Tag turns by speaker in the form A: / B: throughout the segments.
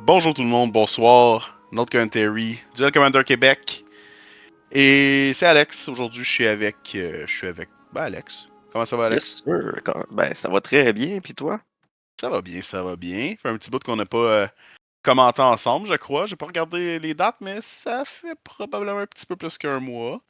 A: Bonjour tout le monde, bonsoir. Notre commentary, Duel Commander Québec. Et c'est Alex. Aujourd'hui, je suis avec Alex. Comment ça va, Alex?
B: Yes, sir. Ben, ça va très bien, puis toi?
A: Ça va bien, ça va bien. Fait un petit bout qu'on n'a pas commenté ensemble, je crois. J'ai pas regardé les dates, mais ça fait probablement un petit peu plus qu'un mois.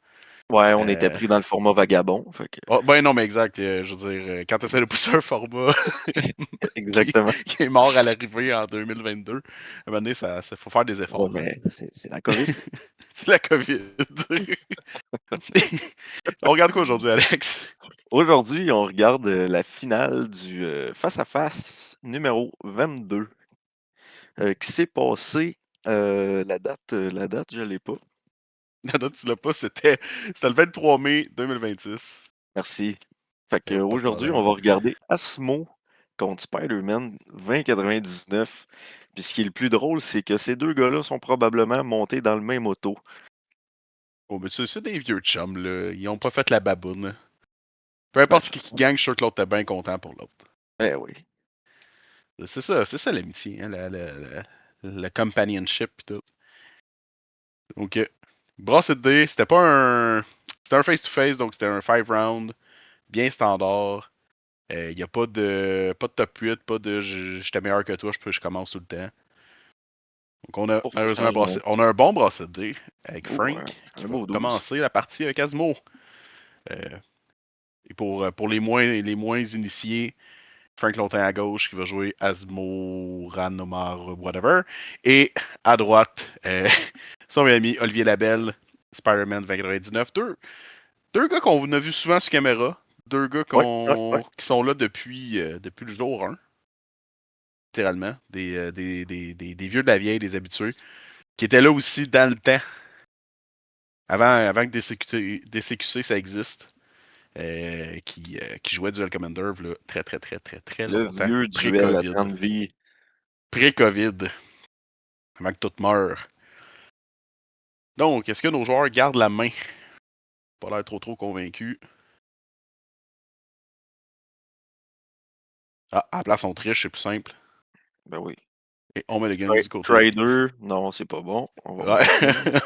B: Ouais, on était
A: Euh,
B: pris dans le format vagabond, fait que
A: Oh, ben non, mais exact. Je veux dire, quand tu essaies de pousser un format qui,
B: exactement.
A: qui est mort à l'arrivée en 2022, à un moment donné, ça faut faire des
B: Ouais,
A: efforts.
B: mais c'est la COVID.
A: C'est la COVID. On regarde quoi aujourd'hui, Alex?
B: Aujourd'hui, on regarde la finale du face-à-face numéro 22 qui s'est passé. La date, je l'ai pas.
A: La date, tu l'as pas, c'était le 23 mai 2026.
B: Merci. Fait que
A: Pas de
B: aujourd'hui, on
A: problème.
B: va regarder Asmo contre Spider-Man 2099. Puis ce qui est le plus drôle, c'est que ces deux gars-là sont probablement montés dans le même auto.
A: Oh, mais c'est des vieux chums, là. Ils ont pas fait la baboune. Peu
B: Ben,
A: importe qui gagne, je suis sûr que l'autre est bien content pour l'autre.
B: eh oui.
A: C'est ça l'amitié, hein, le companionship pis tout. Donc, Brass de dés, c'était un face-to-face, donc c'était un 5 round, bien standard. Il y a pas de top 8, pas de j'étais meilleur que toi, je commence tout le temps. Donc on a
B: Pas fou
A: malheureusement
B: changement.
A: on a un bon bracelet de dés avec
B: Oh,
A: Frank qui
B: un
A: va
B: beau 12.
A: commencer la partie avec Asmo. Euh, et pour les moins initiés, Frank Longtemps à gauche qui va jouer Asmo, Ranomar, whatever. Et à droite, son ami Olivier Labelle, Spider-Man 2099. Deux gars qu'on a vu souvent sur caméra. Deux gars
B: Ouais, ouais, ouais.
A: qui sont là depuis le jour 1, littéralement. Des vieux de la vieille, des habitués. Qui étaient là aussi dans le temps. Avant que DCQC ça existe. Qui jouait Duel Commander là, très très très très très
B: Le
A: longtemps.
B: vieux duel à
A: Pré-COVID.
B: 30 vies.
A: Pré-COVID. Avant que tout meure. Donc, est-ce que nos joueurs gardent la main? Pas l'air trop convaincu. Ah, à la place on triche, c'est plus simple.
B: Ben oui.
A: Et on met le gun du côté.
B: Trader, non, c'est pas bon. On va
A: Ouais.
B: marquer.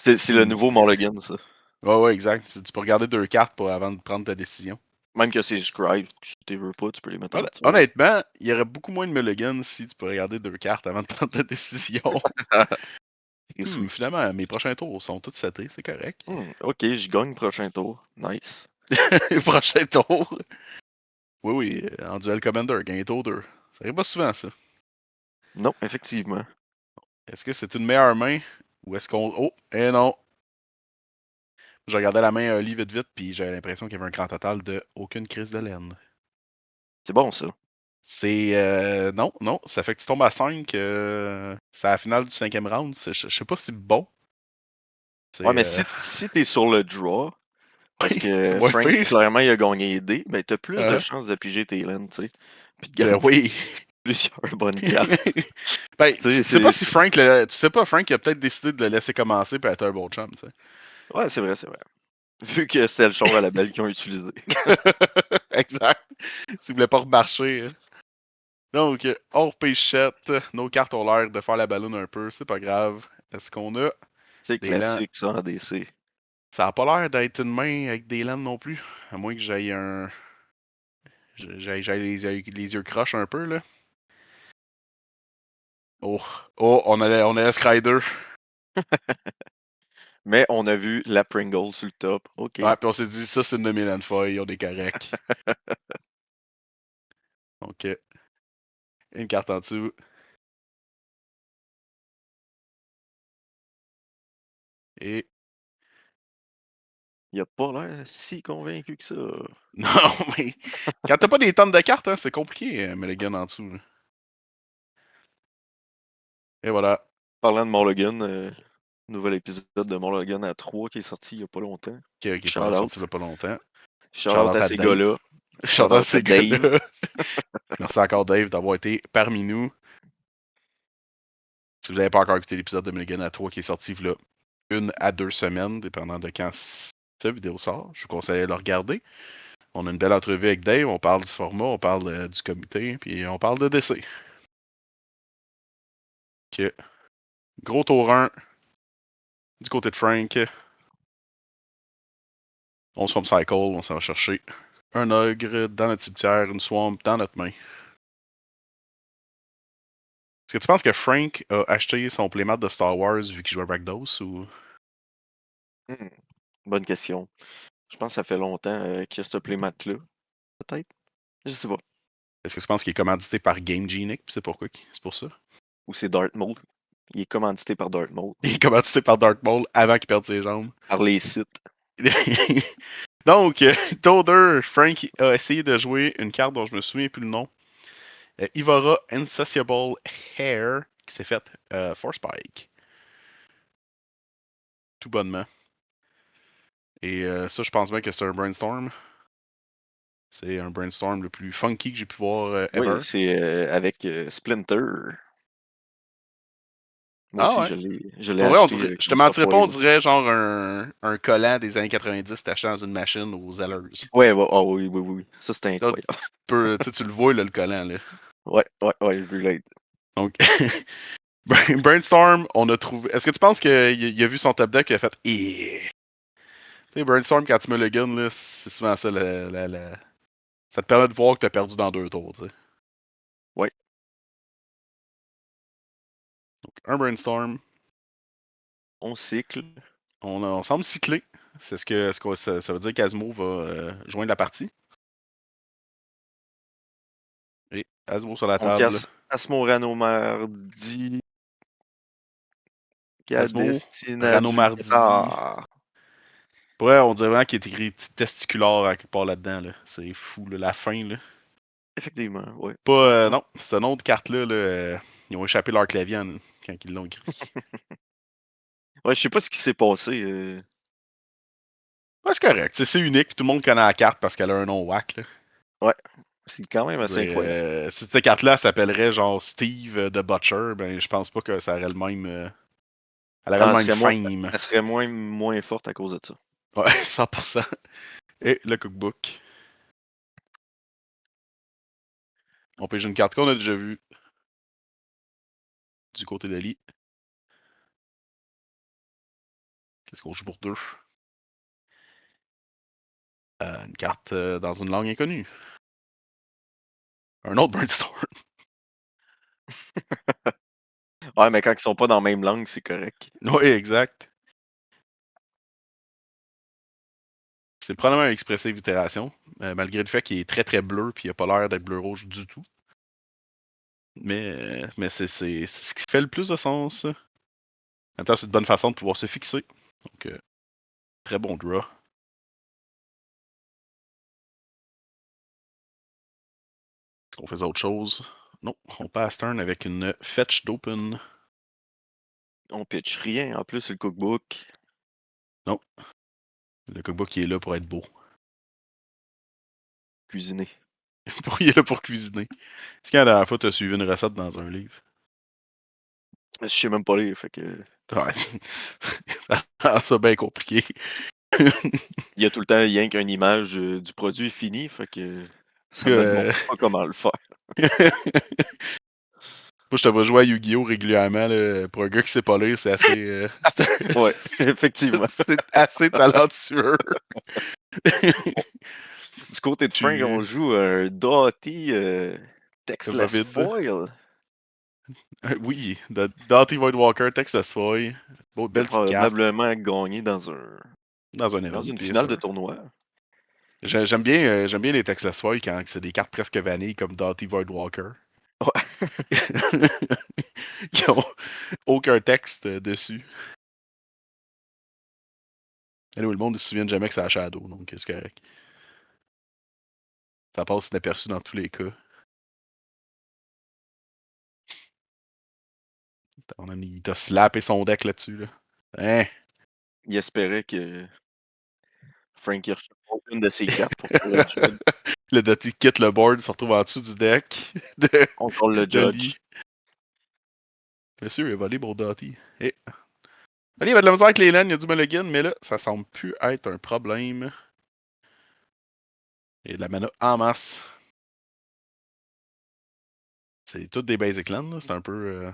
B: C'est le
A: Hmm.
B: nouveau Mulligan, ça.
A: Ouais, exact. Tu peux regarder deux cartes avant de prendre ta décision.
B: Même que c'est scribe. Si tu veux pas, tu peux les mettre en dessous.
A: Honnêtement, il y aurait beaucoup moins de mulligan si tu peux regarder deux cartes avant de prendre ta décision.
B: Oui.
A: Finalement, mes prochains tours sont tous setés, c'est correct.
B: Ok, je gagne prochain tour. Nice.
A: Les prochains tours. Oui, en duel commander, gain tour 2. Ça arrive pas souvent, ça.
B: Non, effectivement.
A: Est-ce que c'est une meilleure main ou est-ce qu'on. Oh, non. Je regardais la main Oli vite vite, puis j'avais l'impression qu'il y avait un grand total de aucune crise de laine.
B: C'est bon, ça.
A: C'est. Non, non, ça fait que tu tombes à 5. C'est à la finale du 5e round. Je sais pas si c'est bon.
B: Ouais,
A: C'est.
B: mais si t'es sur le draw, parce
A: Oui, c'est
B: que
A: moins
B: Frank,
A: pire.
B: clairement, il a gagné les dés, ben t'as plus de
A: Hein?
B: chances de piger tes laines, tu sais. Puis de
A: Ben
B: garder
A: oui.
B: plusieurs bonnes cartes.
A: Ben,
B: Tu sais,
A: tu sais pas si Frank. Tu sais pas, Frank a peut-être décidé de le laisser commencer pour être un bon chum, tu sais.
B: Ouais, c'est vrai, c'est vrai. Vu que c'est le char à la belle qu'ils ont utilisé.
A: Exact. S'il voulait pas remarcher. Hein. Donc, on repêchette. Nos cartes ont l'air de faire la ballonne un peu. C'est pas grave. Est-ce qu'on a
B: C'est
A: des lands?
B: classique, ça, en DC.
A: Ça a pas l'air d'être une main avec des lands non plus. À moins que j'aille j'aille les yeux croches un peu, là. Oh, on a Scrider.
B: Mais on a vu la Pringle sur le top. OK.
A: Ouais, puis on s'est dit, ça, c'est une de mes landfoils. On est correct. Donc, une carte en dessous. Et.
B: Il a pas l'air si convaincu que ça.
A: Non, mais. Quand t'as pas des tonnes de cartes, hein, c'est compliqué, Mulligan en dessous. Là. Et voilà.
B: Parlant de Morlogan, nouvel épisode de Morlogan à 3 qui est sorti il y a pas longtemps.
A: Qui est
B: Shout
A: pas sorti il y
B: out.
A: a pas longtemps.
B: Shout
A: Shout
B: out
A: out
B: à
A: à
B: ces
A: Dave.
B: gars-là.
A: Shout
B: Shout
A: out à
B: out à
A: ces
B: Dave.
A: gars-là. Merci encore, Dave, d'avoir été parmi nous. Si vous n'avez pas encore écouté l'épisode de Mulligan à 3 qui est sorti là, 1 à 2 semaines, dépendant de quand cette vidéo sort, je vous conseille de le regarder. On a une belle entrevue avec Dave, on parle du format, on parle du comité, puis on parle de DC. Ok. Gros tour 1. Du côté de Frank. On swamp cycle, on s'en va chercher un ogre dans notre cimetière, une swamp dans notre main. Est-ce que tu penses que Frank a acheté son playmat de Star Wars vu qu'il jouait à Rakdos ou.
B: Hmm, bonne question. Je pense que ça fait longtemps qu'il y a ce playmat-là. Peut-être. Je sais pas.
A: Est-ce que tu penses qu'il est commandité par Game Genie, puis c'est pourquoi c'est pour ça?
B: Ou c'est Darth Maul. Il est commandité par Darth Maul.
A: Il est commandité par Darth Maul avant qu'il perde ses jambes.
B: Par les sites.
A: Donc, tour 2, Frank a essayé de jouer une carte dont je me souviens plus le nom. Ivora Insatiable Hair, qui s'est fait Force Spike. Tout bonnement. Et ça, je pense bien que c'est un brainstorm. C'est un brainstorm le plus funky que j'ai pu voir
B: Oui,
A: ever.
B: c'est avec Splinter. Moi
A: Ah
B: aussi,
A: ouais.
B: je l'ai
A: Pour vrai, on
B: acheté
A: dirait, je te
B: comme ça
A: mentirais pas, on
B: foil.
A: dirait genre un collant des années 90 acheté dans une machine aux Zellers.
B: Ouais, ouais, ah oui, oui, oui. Ça, c'était
A: Là,
B: incroyable.
A: tu le vois, là, le collant. Là.
B: Ouais, ouais, ouais, je relate.
A: Donc, Brainstorm, on a trouvé. Est-ce que tu penses qu'il a vu son top deck et il a fait. Tu sais, Brainstorm, quand tu mets le gun, là, c'est souvent ça. Ça te permet de voir que t'as perdu dans 2 tours. Tu sais.
B: Ouais,
A: Donc, un Brainstorm.
B: on cycle.
A: On semble cycler. C'est ça veut dire qu'Asmo va joindre la partie. Et Asmo sur la
B: On
A: table.
B: casse Asmorano mardi.
A: Asmo,
B: Cadestina
A: Rano
B: du
A: Mardi.
B: Guetard.
A: Ouais, on dirait vraiment qu'il est écrit testiculaire à quelque part là-dedans. Là. C'est fou, là, la fin. Là.
B: Effectivement, ouais,
A: Pas,
B: ouais, ouais.
A: non, ce nom de carte-là, là, ils ont échappé leur clavier quand ils l'ont écrit.
B: Ouais, je sais pas ce qui s'est passé.
A: Ouais, c'est correct. C'est unique, puis tout le monde connaît la carte parce qu'elle a un nom whack. Là.
B: Ouais, c'est quand même
A: Je veux
B: assez
A: dire,
B: incroyable.
A: si cette carte-là s'appellerait genre Steve The Butcher, ben je pense pas que ça aurait le même. Elle aurait
B: Ah,
A: le même fame.
B: elle serait moins forte à cause de ça.
A: Ouais, 100%. Et le cookbook. On pêche une carte qu'on a déjà vue du côté de l'I. Qu'est-ce qu'on joue pour 2? Une carte dans une langue inconnue. Un autre brainstorm.
B: Ouais, mais quand ils sont pas dans la même langue, c'est correct.
A: Oui, exact. C'est probablement une expressive itération, malgré le fait qu'il est très très bleu puis il a pas l'air d'être bleu-rouge du tout. Mais c'est ce qui fait le plus de sens. En même temps, c'est une bonne façon de pouvoir se fixer. Donc, très bon draw. Est-ce qu'on faisait autre chose? Non, on passe turn avec une fetch d'open.
B: On pitch rien. En plus, le cookbook,
A: Non, le cookbook il est là pour être beau.
B: cuisiné.
A: Il est là pour cuisiner. Est-ce que la dernière fois tu as suivi une recette dans un livre?
B: Je sais même pas lire, fait que.
A: Ouais, ça rend ça bien compliqué.
B: Il y a tout le temps rien qu'une image du produit fini, fait que ça me le montre
A: Euh,
B: pas comment le faire.
A: Moi, je te vois jouer à Yu-Gi-Oh! Régulièrement. Là, pour un gars qui sait pas lire, c'est assez.
B: Ouais, effectivement.
A: C'est assez talentueux.
B: Du côté de Frank, on
A: tu.
B: joue un Doughty Textless
A: Vide.
B: Foil.
A: Oui, Doughty Void Walker, Texas Foy.
B: Il a
A: Belle petite carte.
B: probablement gagné
A: Dans un
B: dans
A: event,
B: une
A: bien
B: finale de
A: sûr.
B: tournoi.
A: J'aime bien les Texas Foy quand c'est des cartes presque vanilles comme Doughty Void Walker.
B: Ouais.
A: Qui ont aucun texte dessus. Anyway, le monde ne se souvient jamais que c'est à Shadow, donc c'est correct. Ça passe inaperçu dans tous les cas. Il t'a slappé son deck là-dessus. Là. Hein?
B: Il espérait que Frankie recherche une de ses cartes pour faire le judge.
A: Le Dottie quitte le board, se retrouve en dessous du deck
B: On call le
A: de Lee.
B: judge.
A: Monsieur, il a volé mon Dottie. Et... Allez, il va de la misère avec les laines, il y a du mulligan, mais là, ça semble plus être un problème. Il y a de la mana en masse. C'est toutes des basic lands, là. C'est un peu.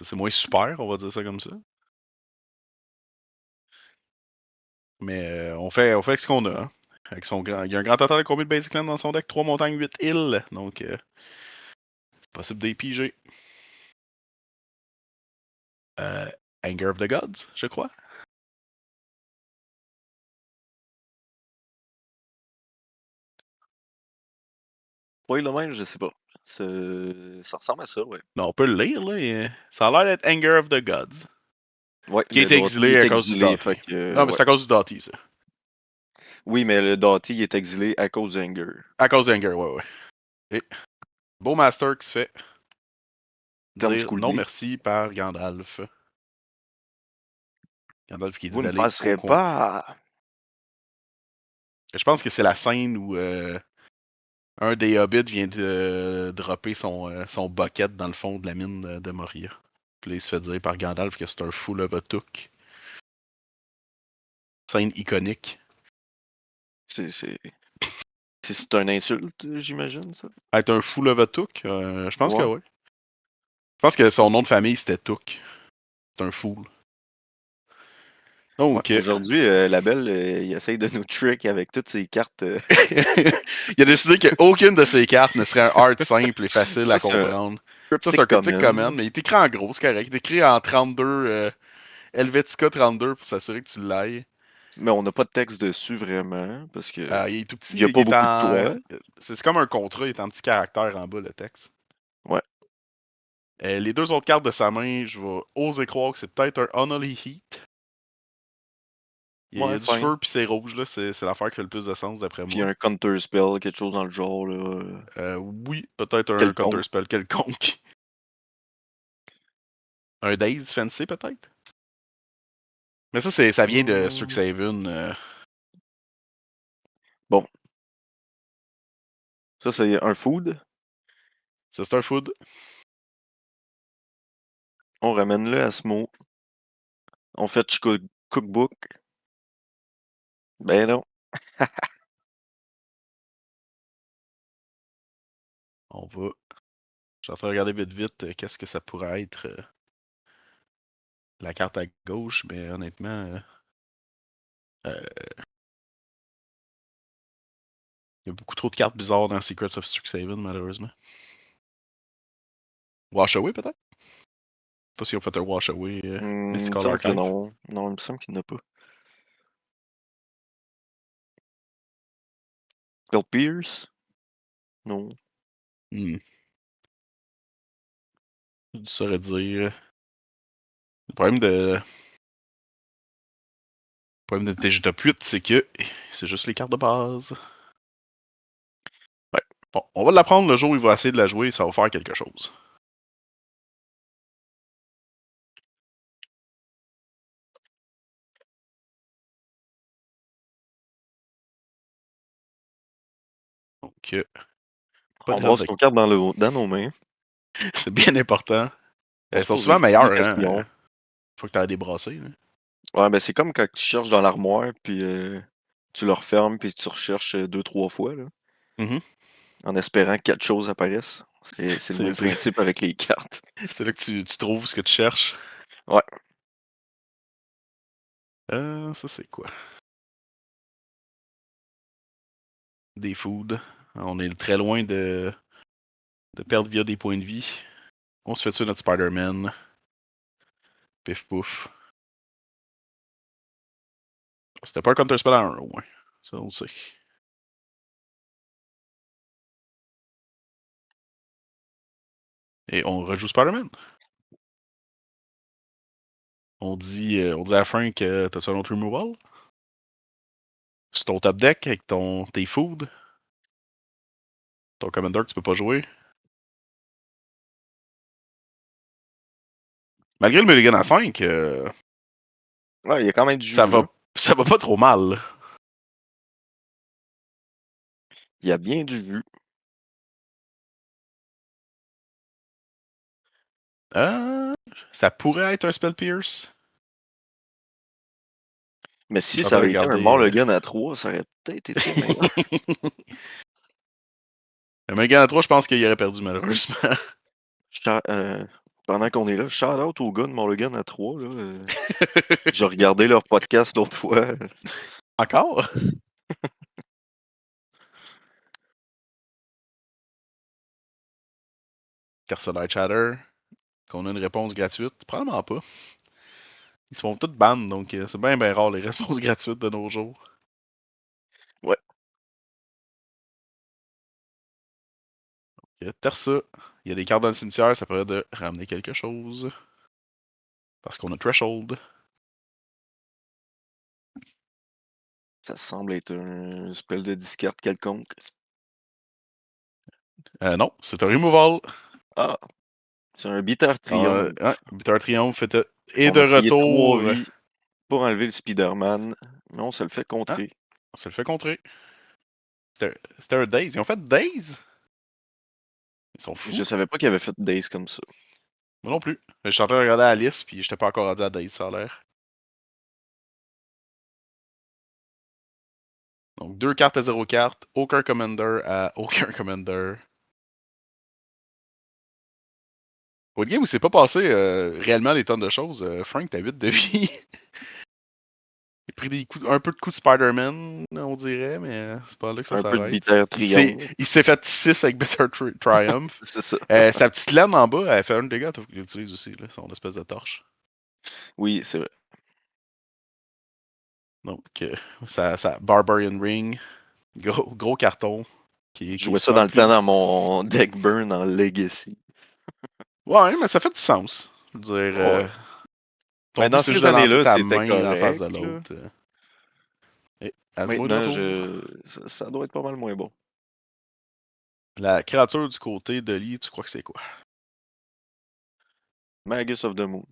A: C'est moins super, on va dire ça comme ça. Mais on fait ce qu'on a. Hein. Avec son grand... Il y a un grand total de combien de Basic Land dans son deck? 3 montagnes, 8 îles. Donc, c'est possible d'épiger. Anger of the Gods, je crois.
B: Oui, le même, je sais pas. Ça ressemble à ça, ouais.
A: Non, on peut le lire, là. Ça a l'air d'être Anger of the Gods.
B: Ouais,
A: Qui a
B: le
A: été
B: Doughty il
A: exilé
B: est
A: à cause du
B: exilé,
A: Doughty.
B: fait que,
A: Non, mais
B: ouais.
A: c'est à cause du Doughty, ça.
B: Oui, mais le Doughty il est exilé à cause d'Anger.
A: À cause d'Anger, ouais. Et beau master qui se fait
B: Terme
A: dire non
B: scoldé.
A: merci par Gandalf. Gandalf qui dit
B: Vous ne
A: d'aller au
B: passerez
A: con.
B: pas.
A: Je pense que c'est la scène où un des hobbits vient de dropper son bucket dans le fond de la mine de Moria. Puis là, il se fait dire par Gandalf que c'est un full of a took. Scène iconique.
B: C'est un insulte, j'imagine, ça?
A: Être un full of a took, je pense que
B: Ouais.
A: oui. Je pense que son nom de famille c'était Took. C'est un fool.
B: Ouais.
A: Donc,
B: Aujourd'hui, la belle, il essaye de nous trick avec toutes ses cartes.
A: il a décidé qu'aucune de ses cartes ne serait un art simple et facile à
B: Ça, c'est un
A: comprendre. Ça, c'est
B: cryptic
A: un cryptic comment,
B: common.
A: mais il est écrit en gros, c'est correct. Il est écrit en 32, Helvetica 32 pour s'assurer que tu l'ailles.
B: Mais on n'a pas de texte dessus vraiment, parce que
A: Il est tout
B: il
A: petit,
B: n'y a
A: il
B: pas
A: est
B: beaucoup de
A: en.
B: toits.
A: C'est comme un contrat, il est en petit caractère en bas, le texte.
B: Ouais.
A: Les deux autres cartes de sa main, je vais oser croire que c'est peut-être un Unholy Heat. Il y
B: Ouais,
A: a du
B: fine.
A: feu puis c'est rouge, là. C'est l'affaire qui fait le plus de sens d'après
B: Puis
A: moi.
B: un counter spell, quelque chose dans le genre, là.
A: Oui, peut-être un
B: Quelconque.
A: counterspell quelconque. Un Daze Fancy, peut-être? Mais ça vient de Strixhaven.
B: Bon. Ça, c'est un food.
A: Ça, c'est un food.
B: On ramène le à ce mot. On fait cookbook. Ben non.
A: On va. Je suis en train de regarder vite vite qu'est-ce que ça pourrait être la carte à gauche, mais honnêtement. Il y a beaucoup trop de cartes bizarres dans Secrets of Strixhaven, malheureusement. Wash Away, peut-être? Pas si on fait un Wash Away
B: Il me
A: Mystical
B: semble que
A: Archive.
B: non. Non, il me semble qu'il n'y en a pas. Bill Pierce? Non.
A: Hmm. Je saurais dire. Le problème de. Le problème de TG Top 8, c'est que c'est juste les cartes de base.
B: Ouais.
A: Bon, on va l'apprendre le jour où il va essayer de la jouer, ça va faire quelque chose. Donc, pas
B: On
A: de drôle
B: brasse
A: de.
B: nos cartes dans nos mains.
A: C'est bien important.
B: On
A: Elles
B: se
A: sont
B: pose
A: souvent
B: des
A: meilleures, hein.
B: questions.
A: Faut que tu ailles débrasser. Hein.
B: Ouais, ben c'est comme quand tu cherches dans l'armoire, puis tu le refermes, puis tu recherches 2, 3 fois, là,
A: Mhm.
B: en espérant que quelque chose apparaisse. C'est le
A: C'est
B: même principe avec les cartes.
A: c'est là que tu trouves ce que tu cherches.
B: Ouais.
A: Ça, c'est quoi? Des foods. On est très loin de perdre via des points de vie. On se fait tuer notre Spider-Man. Pif pouf. C'était pas un counter-spell à 1 au moins. Ça, on le sait. Et on rejoue Spider-Man. On dit à Frank, t'as-tu un autre removal? C'est ton top deck avec tes foods. Ton commander que tu peux pas jouer. Malgré le mulligan à 5,
B: Ouais, il y a quand même du
A: ça
B: jus,
A: va,
B: là.
A: ça va pas trop mal.
B: Il y a bien du jus.
A: Euh, Ça pourrait être un Spell Pierce.
B: Mais
A: Je
B: si
A: suis en
B: ça
A: train de
B: avait été un
A: regarder.
B: Mulligan à 3, ça aurait peut-être été meilleur.
A: Le mulligan à 3, je pense qu'il aurait perdu malheureusement.
B: Char- euh, Pendant qu'on est là, shout out aux gars de Mulligan à 3. Là, j'ai regardé leur podcast l'autre fois.
A: Encore? Personal Chatter. Qu'on a une réponse gratuite? Probablement pas. Ils se font toutes ban, donc c'est bien rare les réponses gratuites de nos jours.
B: Ouais.
A: Terre ça. Il y a des cartes dans le cimetière, ça permet de ramener quelque chose. Parce qu'on a Threshold.
B: Ça semble être un spell de discard quelconque.
A: Non, c'est un removal.
B: Ah, c'est un bitter triomphe.
A: Ouais, Bitter Triomphe est
B: On
A: de
B: a payé 3
A: retour.
B: vies pour enlever le Spider-Man, mais on se le fait
A: Ah,
B: contrer.
A: on se le fait contrer. C'était un Daze. Ils ont fait Daze? Ils sont
B: Je
A: fous.
B: savais pas qu'il avait fait Days comme ça.
A: Moi non plus. Je suis en train de regarder la liste, puis j'étais pas encore rendu à Daze, ça a l'air. Donc, 2 cartes à 0 cartes, aucun commander à aucun commander. Pour une game où c'est pas passé réellement des tonnes de choses, Frank, t'as 8 de vie. Il a pris un peu de coups de Spider-Man, on dirait, mais c'est pas là que ça
B: Un peu de
A: s'arrête.
B: bitter triomphe.
A: Il s'est fait 6 avec Bitter Triumph.
B: C'est ça.
A: Sa petite laine en bas, elle fait un dégât, faut qu'il l'utilise aussi, là, son espèce de torche.
B: Oui, c'est vrai.
A: Donc, ça Barbarian Ring, gros carton,
B: Je
A: qui est
B: jouais ça
A: souvent
B: dans le temps
A: plus.
B: dans mon deck burn en Legacy.
A: Ouais, mais ça fait du sens. Je veux dire,
B: Oh, ouais.
A: ton
B: Mais
A: but
B: dans
A: c'est juste
B: ces
A: de lancer
B: années-là,
A: ta
B: c'était
A: main en face de
B: correct. Là.
A: l'autre. Et Asmo est de
B: Maintenant,
A: retour.
B: ça doit être pas mal moins bon.
A: La créature du côté de Lee, tu crois que c'est quoi?
B: Magus of the Moon.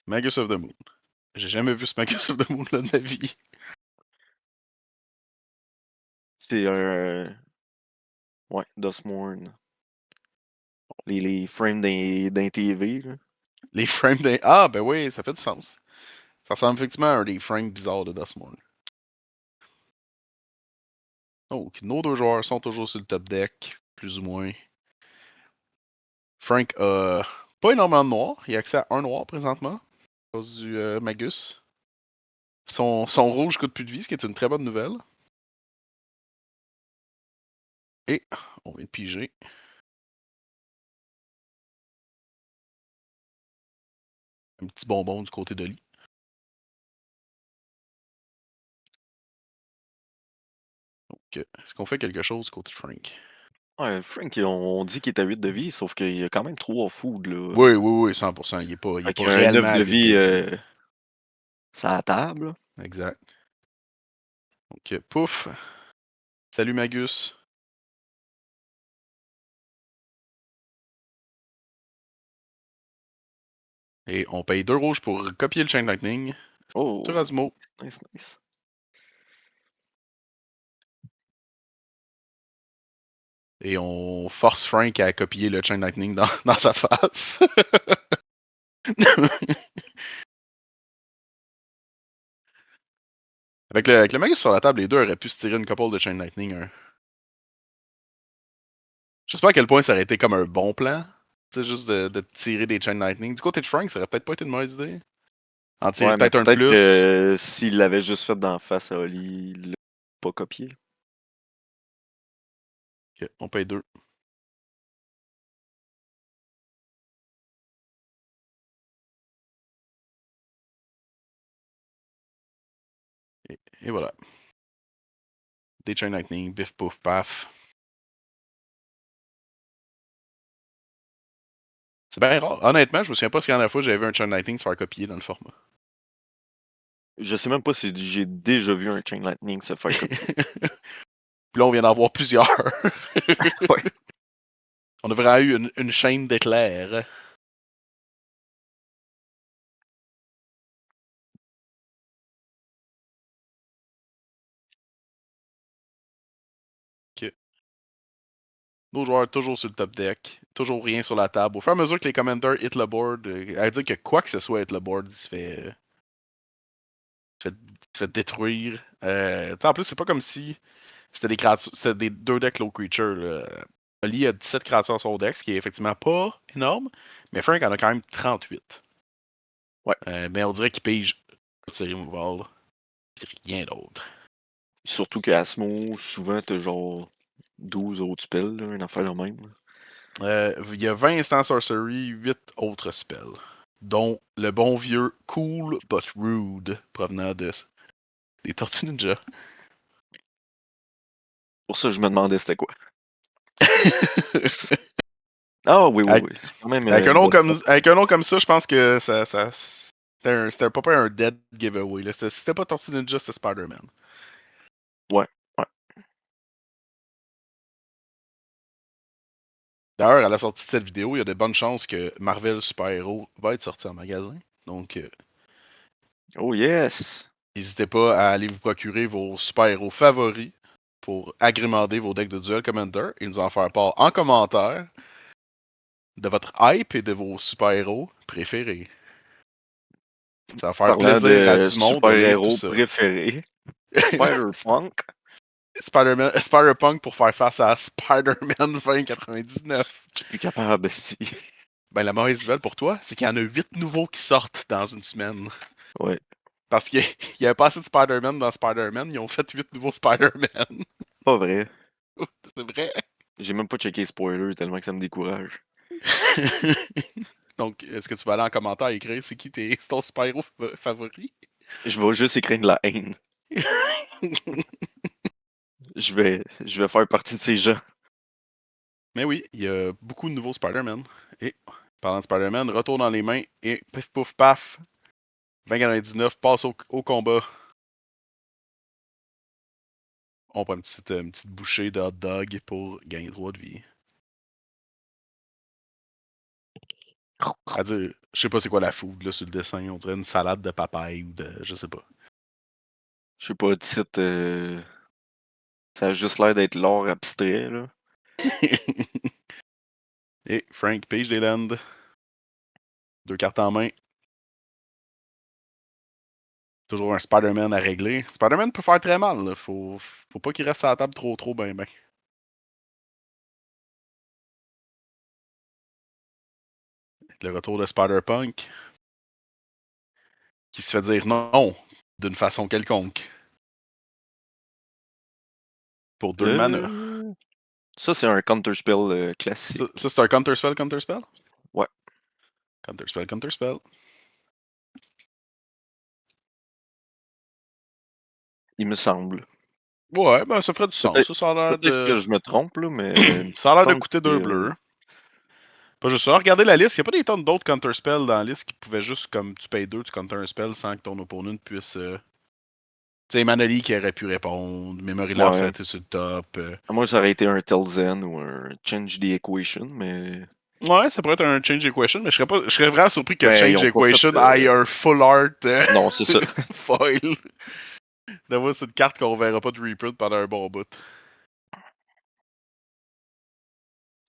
A: Magus of the Moon. J'ai jamais vu ce Magus of the Moon là de ma vie.
B: C'est un. Ouais, Duskmourn. Les frames d'un TV. Là.
A: Les frames des. Ah, ben oui, ça fait du sens. Ça ressemble effectivement à un des frames bizarres de Dustmourne. Donc, nos deux joueurs sont toujours sur le top deck, plus ou moins. Frank a pas énormément de noir. Il a accès à un noir présentement, à cause du Magus. Son rouge coûte plus de vie, ce qui est une très bonne nouvelle. Et on vient de piger. Un petit bonbon du côté de Lee. Donc, est-ce qu'on fait quelque chose du côté de Frank?
B: Ouais, Frank, on dit qu'il est à 8 de vie, sauf qu'il y a quand même 3 food. Là.
A: Oui, oui, oui, 100%. Il est
B: Fait
A: pas
B: qu'il y a un
A: réellement
B: 9
A: à
B: de
A: 8 de
B: vie
A: vie.
B: sur la table.
A: Exact. Donc, pouf. Salut Magus. Et on paye 2 rouges pour copier le Chain Lightning sur
B: Oh,
A: Asmo.
B: nice, nice.
A: Et on force Frank à copier le Chain Lightning dans sa face. avec le Magus sur la table, les deux auraient pu se tirer une couple de Chain Lightning. Je sais pas à quel point ça aurait été comme un bon plan. Tu sais, juste de tirer des Chain Lightning. Du côté de Frank, ça aurait peut-être pas été une mauvaise idée. En tirer
B: Ouais, mais
A: peut-être un de
B: peut-être
A: plus.
B: que s'il l'avait juste fait d'en face à Oli, il l'a pas copié.
A: Ok, on paye 2. Et voilà. Des Chain Lightning, bif, pouf, paf. C'est bien rare. Honnêtement, je me souviens pas si la dernière fois j'avais vu un Chain Lightning se faire copier dans le format.
B: Je sais même pas si j'ai déjà vu un Chain Lightning se faire copier.
A: Puis là, on vient d'en voir plusieurs.
B: Ouais.
A: On a vraiment eu une chaîne d'éclairs. Ok. Nos joueurs toujours sur le top deck. Toujours rien sur la table. Au fur et à mesure que les commanders hit le board, à dire que quoi que ce soit hit le board, il se fait détruire. En plus, c'est pas comme si c'était des créatures, c'était des 2 decks low creature. Là. Oli a 17 créatures sur son deck, ce qui est effectivement pas énorme, mais Frank en a quand même 38.
B: Ouais.
A: Mais on dirait qu'il pige ses removal. Rien d'autre.
B: Surtout qu'à Asmo, souvent, t'as genre 12 autres spells, là, une affaire de même.
A: Il y a 20 instant sorcery, 8 autres spells. Dont le bon vieux Cool but Rude provenant des Tortues Ninja.
B: Pour ça, je me demandais c'était quoi. Ah oui, oui,
A: avec,
B: oui. C'est quand même
A: avec un
B: une
A: nom
B: bonne
A: comme,
B: note.
A: avec un nom comme ça, je pense que c'était pas un dead giveaway. Là. C'était pas Tortue Ninja, c'était Spider-Man.
B: Ouais, ouais.
A: D'ailleurs, à la sortie de cette vidéo, il y a de bonnes chances que Marvel Super Hero va être sorti en magasin. Donc,
B: Oh yes!
A: n'hésitez pas à aller vous procurer vos super-héros favoris pour agrémenter vos decks de Duel Commander et nous en faire part en commentaire de votre hype et de vos super-héros préférés. Ça va faire
B: Parlant
A: plaisir à
B: de
A: du monde de lire tout
B: super-héros
A: ça.
B: préférés, Spider-Punk.
A: Spider-Punk pour faire face à Spider-Man 2099.
B: Je suis plus capable, si.
A: Ben, la mauvaise nouvelle pour toi, c'est qu'il y en a 8 nouveaux qui sortent dans une semaine.
B: Ouais,
A: Parce qu'il y avait pas assez de Spider-Man dans Spider-Man, ils ont fait 8 nouveaux Spider-Man.
B: pas vrai.
A: C'est vrai.
B: J'ai même pas checké spoiler tellement que ça me décourage.
A: Donc, est-ce que tu vas aller en commentaire écrire c'est qui ton super-héros favori?
B: Je vais juste écrire de la haine. Je vais faire partie de ces gens.
A: Mais oui, il y a beaucoup de nouveaux Spider-Man. Et parlant de Spider-Man, retour dans les mains et pif pouf paf, 2099 passe au combat. On prend une petite bouchée de hot dog pour gagner 3 de vie. À dire, je sais pas c'est quoi la food là sur le dessin, on dirait une salade de papaye ou de. Je sais pas.
B: Je sais pas, titre. Ça a juste l'air d'être l'art abstrait, là.
A: Et Frank pige des lands. 2 cartes en main. Toujours un Spider-Man à régler. Spider-Man peut faire très mal, là. Faut pas qu'il reste à la table trop ben. Le retour de Spider-Punk. Qui se fait dire non d'une façon quelconque. Pour 2 mana.
B: Ça, c'est un counterspell classique.
A: Ça c'est un counterspell?
B: Ouais,
A: Counterspell.
B: il me semble.
A: Ouais, ben ça ferait du sens.
B: Peut-être
A: Ça a l'air
B: peut-être
A: de.
B: que je me trompe, là, mais il me
A: Ça a l'air de
B: semble
A: coûter
B: que
A: 2 bleus. Pas juste ça. Regardez la liste. Il n'y a pas des tonnes d'autres counterspells dans la liste qui pouvaient juste, comme tu payes 2, tu counter un spell sans que ton opponent puisse. Tu sais, Manali qui aurait pu répondre. Memory Lapse ça a
B: ouais.
A: été sur le top.
B: Moi, ça aurait été un Telzen ou un Change the Equation, mais.
A: Ouais, ça pourrait être un Change Equation, mais je serais vraiment surpris que
B: Mais ils
A: Change
B: ont pas fait.
A: Equation aille un full art
B: Non, c'est ça.
A: foil. D'avoir c'est une carte qu'on verra pas de reprint pendant un bon bout.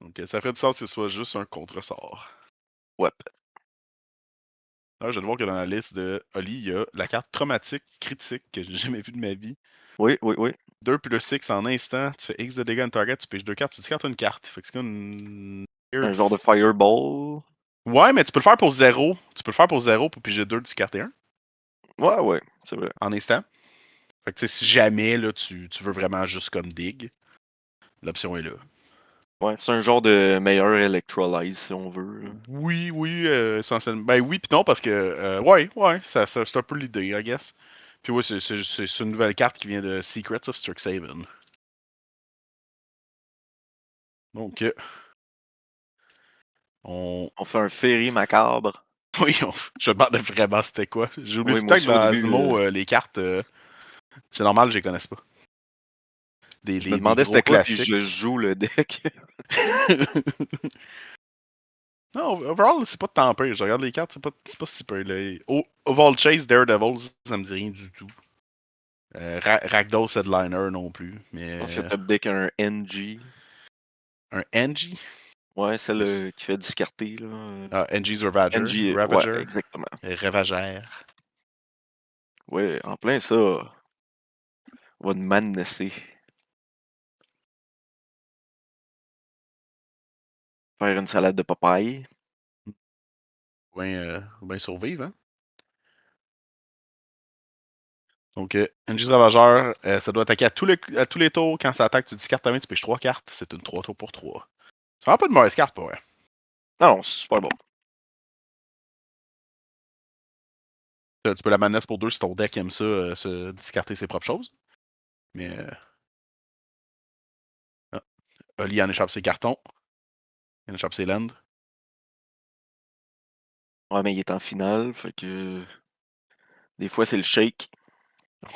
A: Donc ça ferait du sens que ce soit juste un contresort.
B: Ouais.
A: Là, je viens de voir que dans la liste de Oli, il y a la carte traumatique critique que j'ai jamais vue de ma vie.
B: Oui, oui, oui.
A: 2 plus X en instant, tu fais X de dégâts en target, tu pêches 2 cartes, tu discartes une carte. Fait que c'est comme une.
B: Un genre de Fireball.
A: Ouais, mais tu peux le faire pour 0. Tu peux le faire pour 0 pour piger 2, discarter 1
B: Ouais, ouais, c'est vrai.
A: en instant. Fait que tu sais, si jamais là, tu veux vraiment juste comme dig, l'option est là.
B: Ouais, c'est un genre de meilleur Electrolyze, si on veut, là.
A: Oui, essentiellement. Ben oui, pis non, parce que. Ouais, c'est un peu l'idée, I guess. Puis oui, c'est une nouvelle carte qui vient de Secrets of Strixhaven. Donc, on.
B: On fait un ferry macabre.
A: Oui, je me demande vraiment c'était quoi. J'ai oublié
B: Oui,
A: tout le
B: moi
A: temps que
B: aussi, au
A: dans
B: début,
A: Asimo, les cartes, c'est normal, je les connaisse pas.
B: je me
A: Des
B: demandais
A: gros
B: c'était quoi, puis je
A: classiques.
B: joue le deck.
A: Non, overall, c'est pas tant pire. Je regarde les cartes, c'est pas si pire. Là. Oval Chase, Daredevils, ça me dit rien du tout. Rakdos Headliner non plus. Mais
B: Je pense que top deck un NG.
A: un Angie.
B: Ouais, celle qui fait discarter, là.
A: Angie's Ravager.
B: NG, ouais,
A: Ravager.
B: exactement.
A: Ravagère.
B: Ouais, en plein ça. On va te madnesser. Faire une salade de papaye.
A: Ou bien survivre, hein? Donc, NG Ravageur, ça doit attaquer à tous les tours. Quand ça attaque, tu discartes ta main, tu pêches 3 cartes. C'est une 3 tours pour 3. C'est vraiment pas de mauvaise carte, pour vrai.
B: Non, non, c'est super bon.
A: Tu peux la manette pour 2 si ton deck aime ça, se discarter ses propres choses. Mais. Ah, Oli en échappe ses cartons. Il en échappe ses lands.
B: Ouais, mais il est en finale, fait que des fois c'est le shake.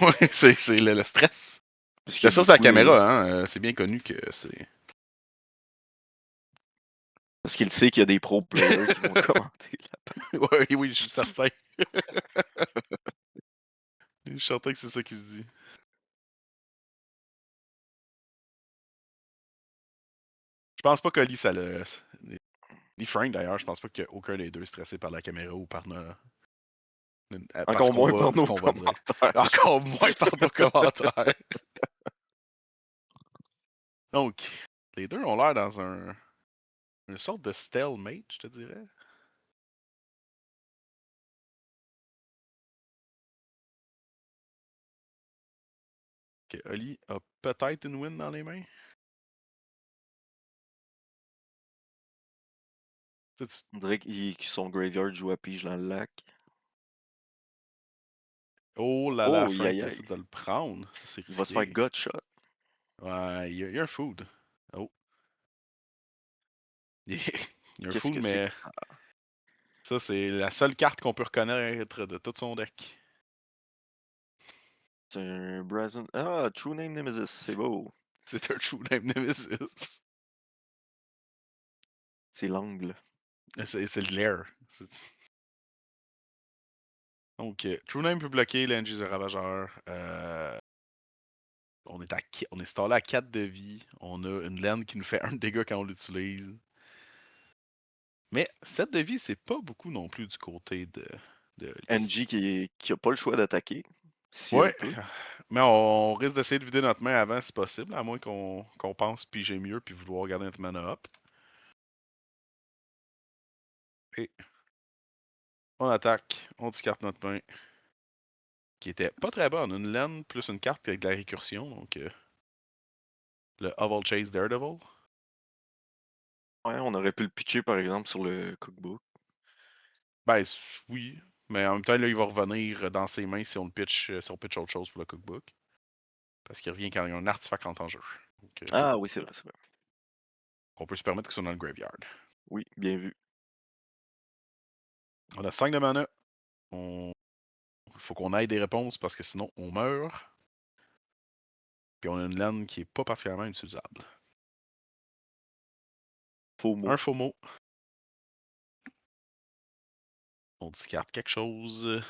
A: Ouais, c'est le stress.
B: Parce qu'il
A: Le
B: y a
A: stress de la
B: beaucoup
A: caméra, hein. C'est bien connu que c'est.
B: parce qu'il sait qu'il y a des pro players qui vont commenter là.
A: Ouais, oui, je suis certain. Je suis certain que c'est ça qui se dit. Je pense pas qu'Oli, ça le. Ni Frank d'ailleurs, je pense pas qu'aucun des deux est stressé par la caméra ou par par
B: Encore moins par
A: ce
B: nos
A: qu'on va dire.
B: commentaires.
A: Encore moins par nos commentaires. Donc, les deux ont l'air dans une sorte de stalemate, je te dirais. Que Oli a peut-être une win dans les mains.
B: On dirait que son graveyard joue à pige dans le lac.
A: Oh là là,
B: Oh,
A: Frank
B: aïe aïe.
A: décide de le prendre. Ça, c'est
B: Il va se faire
A: risqué.
B: gutshot.
A: Ouais, il y a un food. Oh. Il y a un
B: Qu'est-ce
A: food,
B: que c'est?
A: mais ça, c'est la seule carte qu'on peut reconnaître de tout son deck.
B: C'est un Brazen. Ah, True Name Nemesis, c'est beau.
A: C'est un True Name Nemesis.
B: C'est l'angle.
A: C'est le glare. Donc, True Name peut bloquer l'Engis de Ravageur. On est stallé à 4 de vie. On a une laine qui nous fait 1 de dégâts quand on l'utilise. Mais 7 de vie, c'est pas beaucoup non plus du côté de Oli.
B: NG qui a pas le choix d'attaquer, si elle
A: Ouais,
B: peut.
A: mais on risque d'essayer de vider notre main avant si possible, à moins qu'on pense piger mieux puis vouloir garder notre mana up. Et on attaque, on discarte notre main, qui était pas très bonne. Une laine plus une carte avec de la récursion, donc le Oval Chase Daredevil.
B: Ouais, on aurait pu le pitcher par exemple sur le cookbook.
A: Ben oui, mais en même temps, là, il va revenir dans ses mains si on pitch autre chose pour le cookbook. Parce qu'il revient quand il y a un artefact en jeu. Donc,
B: Ah oui, c'est vrai, c'est vrai.
A: on peut se permettre qu'il soit dans le graveyard.
B: Oui, bien vu.
A: On a 5 de mana. Il faut qu'on aille des réponses parce que sinon on meurt. Puis on a une laine qui est pas particulièrement utilisable.
B: Faux mot.
A: Un faux mot. On discarte quelque chose.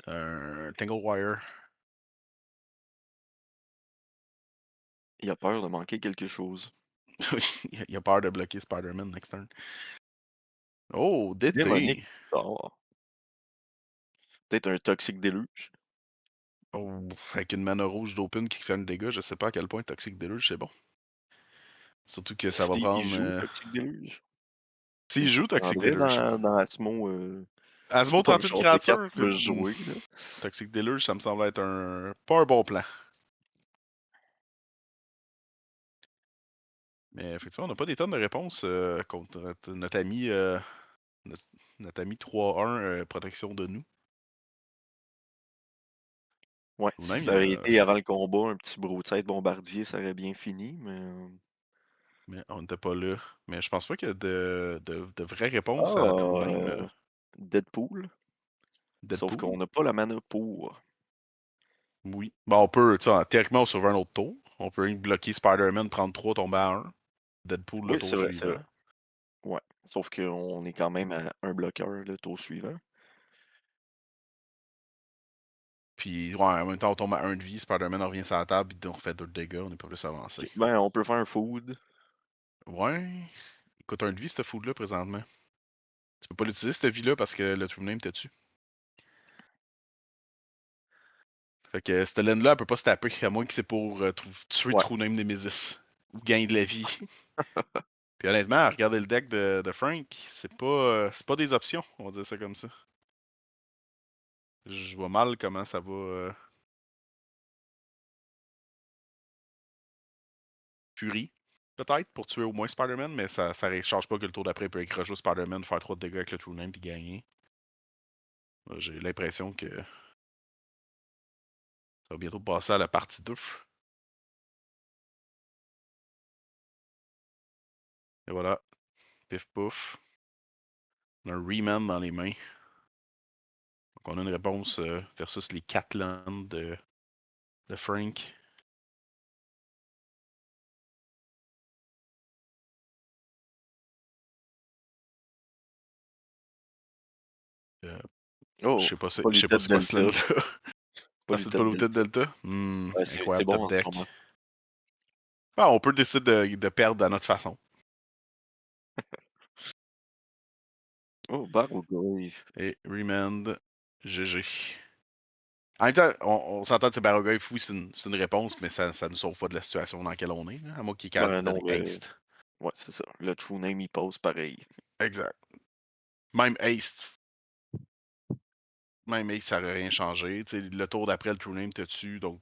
A: Un Tangle Wire.
B: Il a peur de manquer quelque chose.
A: Il a peur de bloquer Spider-Man next turn. Oh,
B: Démonique.
A: d'été.
B: Oh. Peut-être un Toxic Deluge.
A: Oh, avec une mana rouge d'open qui fait un dégât, je sais pas à quel point Toxic Deluge c'est bon. Surtout que ça va
B: S'il
A: prendre.
B: joue Toxic Deluge. Ça
A: S'il
B: me
A: joue Toxic
B: surprendrait
A: Deluge.
B: dans Asmo. C'est
A: Asmo
B: pas un
A: 38
B: genre de carte
A: créatures.
B: qui va se jouer, là.
A: Toxic Deluge, ça me semble être pas un bon plan. Mais effectivement, on n'a pas des tonnes de réponses contre notre ami, notre, notre ami 3-1 protection de nous.
B: Ouais,
A: Ou
B: si
A: même,
B: ça aurait été avant le combat, un petit broadside bombardier, ça aurait bien fini, mais.
A: mais on n'était pas là. Mais je pense pas qu'il y a de vraies réponses à True
B: Ah,
A: Name.
B: Deadpool. Sauf
A: Deadpool?
B: qu'on n'a pas la mana pour.
A: Oui. Bon, on peut, tu sais, théoriquement, on sauver un autre tour. On peut bloquer Spider-Man, prendre 3, tomber à 1. Deadpool le
B: Oui,
A: tour
B: c'est vrai.
A: suivant.
B: Ouais. Sauf qu'on est quand même à un bloqueur le tour suivant.
A: Puis, ouais, en même temps, on tombe à 1 de vie, Spider-Man revient sur la table, puis on refait 2 de dégâts, on n'est pas plus avancé.
B: Ok. Ben, on peut faire un food.
A: Ouais. Il coûte 1 de vie, ce food-là, présentement. Tu peux pas l'utiliser, cette vie-là, parce que le True Name t'es dessus. Fait que cette laine-là, elle peut pas se taper, à moins que c'est pour tuer
B: Ouais.
A: True Name Nemesis. Ou gagner de la vie. Puis honnêtement, regarder le deck de Frank, c'est pas des options, on va dire ça comme ça. Je vois mal comment ça va. Fury, peut-être, pour tuer au moins Spider-Man, mais ça change pas que le tour d'après, il peut rejouer Spider-Man, faire 3 de dégâts avec le True Name puis gagner. J'ai l'impression que ça va bientôt passer à la partie 2. Et voilà, pif pouf. On a un Remand dans les mains. Donc on a une réponse versus les 4 lands de Frank. Je
B: Oh,
A: sais pas, je sais pas
B: Polluted
A: c'est quoi ce
B: Delta.
A: land-là. Ah, c'est le
B: Polluted
A: Polluted
B: Delta.
A: Delta?
B: Ouais, c'est
A: Incroyable
B: bon
A: top
B: en ce
A: deck.
B: moment.
A: Ah, on peut décider de perdre à notre façon.
B: Oh, Barograve.
A: Et Remand, GG. En même temps, on s'entend que Barogave, oui, c'est une réponse, mais ça nous sauve pas de la situation dans laquelle on est, hein, à moins qu'il est capable
B: Ben
A: de
B: non,
A: donner haste.
B: ouais, c'est ça. Le True Name, il passe pareil.
A: Exact. Même haste. Même haste, ça aurait rien changé. T'sais, le tour d'après, le True Name te tue, donc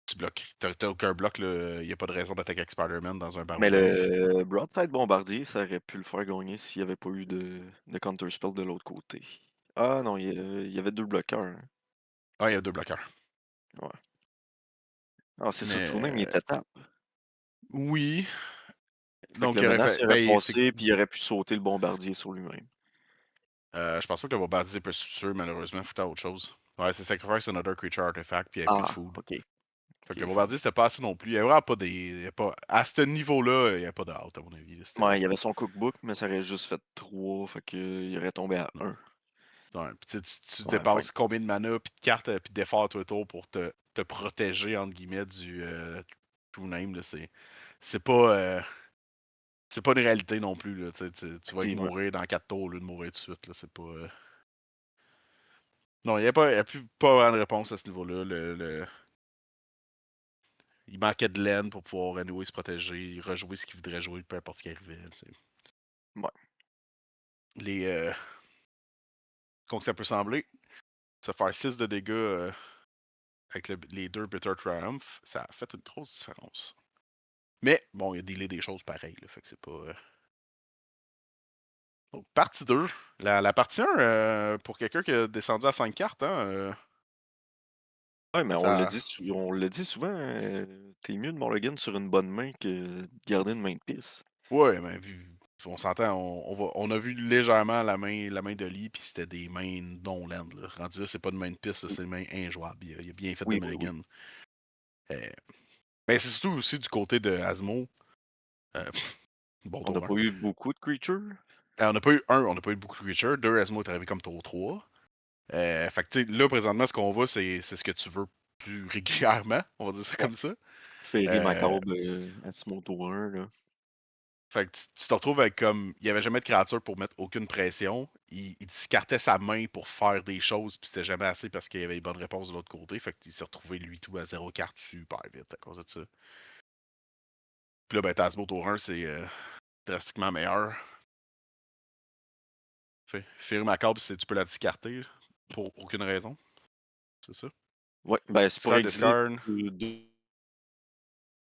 A: tu bloques. T'as aucun bloc, il n'y a pas de raison d'attaquer avec Spider-Man dans un
B: Mais
A: Barogave.
B: le Broadside Bombardier, ça aurait pu le faire gagner s'il n'y avait pas eu de Counterspell de l'autre côté. Ah non, il y avait 2 bloqueurs, hein.
A: Ah, il y a 2 bloqueurs.
B: Ouais. Ah, c'est ça, True Name, il
A: Mais
B: était tape.
A: oui.
B: Fait que
A: Donc,
B: le
A: il aurait
B: menace,
A: fait.
B: il aurait
A: Ben, c'est.
B: passé, puis il aurait pu sauter le bombardier sur lui-même.
A: Je pense pas que le bombardier peut se tuer, malheureusement, faut faire autre chose. Ouais, c'est Sacrifice Another Creature Artifact, puis il n'y avait plus de
B: Ah,
A: food.
B: ok.
A: Fait que
B: Ok,
A: le
B: fait
A: bombardier, c'était pas assez non plus. Il y a vraiment pas des. Il y a pas, à ce niveau-là, il n'y a pas de out, à mon avis.
B: ouais, il y avait son cookbook, mais ça aurait juste fait 3, fait qu'il aurait tombé à
A: Non.
B: 1.
A: Ouais, puis tu
B: Ouais, fait
A: dépenses combien de mana, puis de cartes, puis d'efforts tout autour pour te protéger, entre guillemets, du True Name. Là, c'est pas. C'est pas une réalité non plus. Là, tu vas
B: effectivement.
A: mourir dans 4 tours au lieu de mourir tout de suite. Là, c'est pas. Non, il n'y a, pas, y a plus pas vraiment de réponse à ce niveau-là. Il manquait de laine pour pouvoir renouer, se protéger, rejouer ce qu'il voudrait jouer, peu importe ce qui arrivait.
B: Ouais.
A: Les, comme ça peut sembler, se faire 6 de dégâts avec les 2 Bitter Triumph, ça a fait une grosse différence. Mais bon, il a délai des choses pareilles, là, fait que c'est pas. Donc, partie 2. La partie 1, pour quelqu'un qui a descendu à 5 cartes, hein,
B: Ouais, mais
A: ça.
B: on le dit souvent, t'es mieux de Morrigan sur une bonne main que de garder une main de pisse.
A: Ouais, mais on s'entend, on a vu légèrement la main de Lee, puis c'était des mains non-land. Rendu là, c'est pas une main de piste, là,
B: Oui,
A: c'est une main injouable. Il a bien fait de
B: oui, oui, oui.
A: mulligan. Mais c'est surtout aussi du côté de Asmo. Euh, bon
B: On n'a
A: tour 1.
B: pas eu beaucoup de creatures.
A: On n'a pas eu on n'a pas eu beaucoup de creatures. 2, Asmo est arrivé comme tour 3. Fait que tu sais, là, présentement, ce qu'on voit, c'est ce que tu veux plus régulièrement. On va dire ça
B: Ouais.
A: comme ça.
B: Ferry
A: Euh,
B: macabre à Simoto 1, là.
A: Fait que tu te retrouves avec comme. Il n'y avait jamais de créature pour mettre aucune pression. Il discartait sa main pour faire des choses, puis c'était jamais assez parce qu'il y avait les bonnes réponses de l'autre côté. Fait qu'il s'est retrouvé lui tout à 0 carte super vite à cause de ça. Puis là, ben, Tasmo tour 1, c'est drastiquement meilleur. Fury Macabre, c'est tu peux la discarter pour aucune raison. C'est ça.
B: Ouais, ben, c'est pour
A: Discard,
B: exiler
A: discard.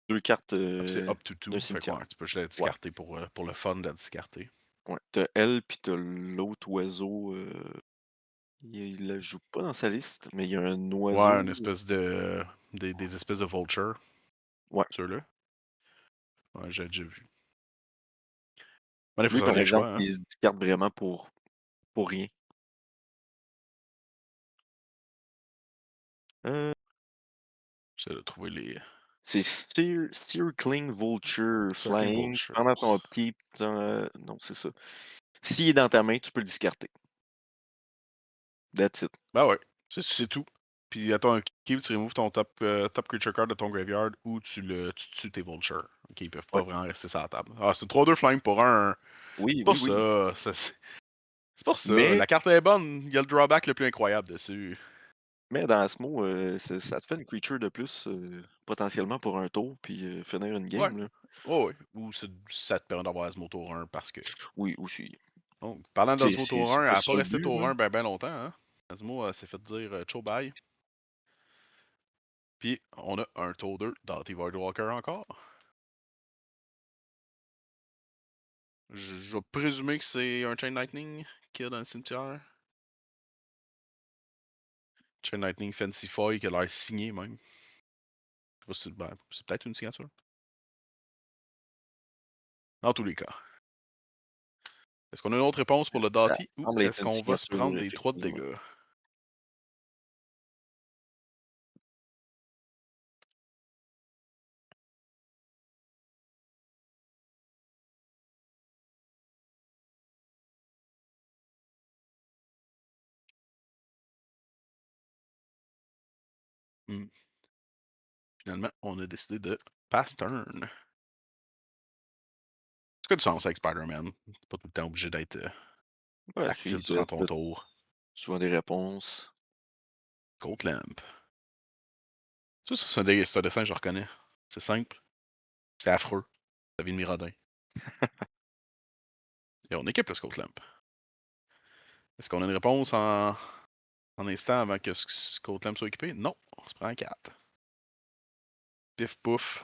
B: 2 cartes
A: Ah, puis c'est up to two.
B: d'un
A: Fait que
B: cimetière.
A: ouais, tu peux juste la
B: Ouais,
A: discarter pour le fun de la discarter.
B: ouais. T'as elle, puis t'as l'autre oiseau. Il la joue pas dans sa liste, mais il y a un
A: Ouais,
B: oiseau.
A: une espèce de. Des espèces de vulture.
B: Ouais.
A: Ceux-là. Ouais, j'ai déjà vu. Mais il faut
B: Lui, par
A: choisir le
B: exemple,
A: choix, hein.
B: il se discarte vraiment pour rien. Euh,
A: J'essaie de trouver les
B: c'est Circling Vulture
A: Circling
B: Flying.
A: Vulture.
B: Pendant ton upkeep, non, c'est ça. S'il est dans ta main, tu peux le discarter. That's it.
A: Ben ouais, c'est tout. Puis à ton keep, tu removes ton top creature card de ton graveyard ou tu tues tes vultures. Ok, ils peuvent pas
B: Ouais.
A: vraiment rester sur la table. Ah, c'est 3-2 flying pour un.
B: Oui,
A: C'est
B: oui,
A: pour
B: oui.
A: ça. C'est pour ça.
B: Mais
A: La carte est bonne. Il y a le drawback le plus incroyable dessus.
B: Mais dans Asmo, ça te fait une creature de plus, potentiellement pour un tour, puis finir une
A: Ouais.
B: game, là.
A: Ouais, ouais. Ou ça te permet d'avoir Asmo tour 1 parce que.
B: Oui, aussi.
A: Donc, parlant
B: C'est
A: d'Asmo
B: c'est
A: tour
B: c'est
A: 1, elle
B: pas
A: a pas
B: ça le
A: resté
B: but,
A: tour
B: là.
A: 1 ben longtemps, hein. Asmo s'est fait dire ciao bye. Puis on a un tour 2 Doughty Voidwalker encore. Je vais présumer que c'est un Chain Lightning qu'il y a dans le cimetière. Chain Lightning Fancy Foy qui a l'air signé même. Je sais pas si c'est peut-être une signature. Dans tous les cas. Est-ce qu'on a une autre réponse pour le
B: Ça
A: Doughty ou
B: semble être
A: est-ce
B: une
A: qu'on va se
B: signature,
A: prendre des 3 de
B: effectivement.
A: dégâts? Hmm. Finalement, on a décidé de pass turn. Ce qui a du sens avec Spider-Man. T'es pas tout le temps obligé d'être
B: Ouais,
A: actif
B: si,
A: durant ton tour.
B: souvent des réponses.
A: Cold Lamp. Ça, c'est un dessin que je reconnais. C'est simple. C'est affreux. Ça vient de Miradin. Et on équipe le Cold Lamp. Est-ce qu'on a une réponse en instant avant que Cold Lamp soit équipé? Non. On se prend un 4. Pif pouf.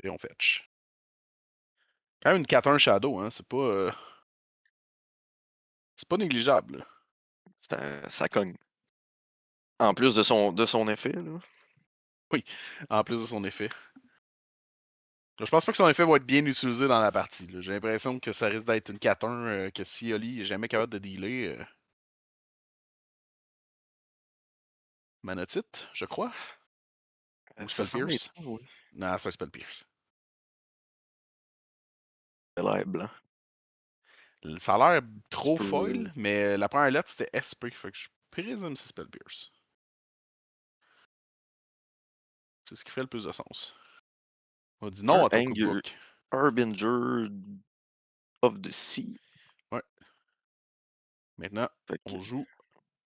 A: Et on fetch. Quand même une 4-1 Shadow, hein. C'est pas négligeable. Là.
B: Ça cogne. En plus de son effet, là.
A: Oui. En plus de son effet. Je pense pas que son effet va être bien utilisé dans la partie. J'ai l'impression que ça risque d'être une 4-1 que si Oli est jamais capable de dealer. Manotite, je crois. Ou
B: Ça
A: Spell
B: semble être
A: Pierce.
B: ça, oui.
A: Non, c'est un Spell Pierce.
B: Ça a l'air blanc.
A: Ça a l'air
B: Tu
A: trop
B: peux
A: foil, mais la première lettre c'était SP, fait que je présume que c'est Spell Pierce. C'est ce qui ferait le plus de sens. On dit non
B: un
A: à ton cookbook.
B: Harbinger of the Sea.
A: Ouais. Maintenant,
B: Fait que
A: on joue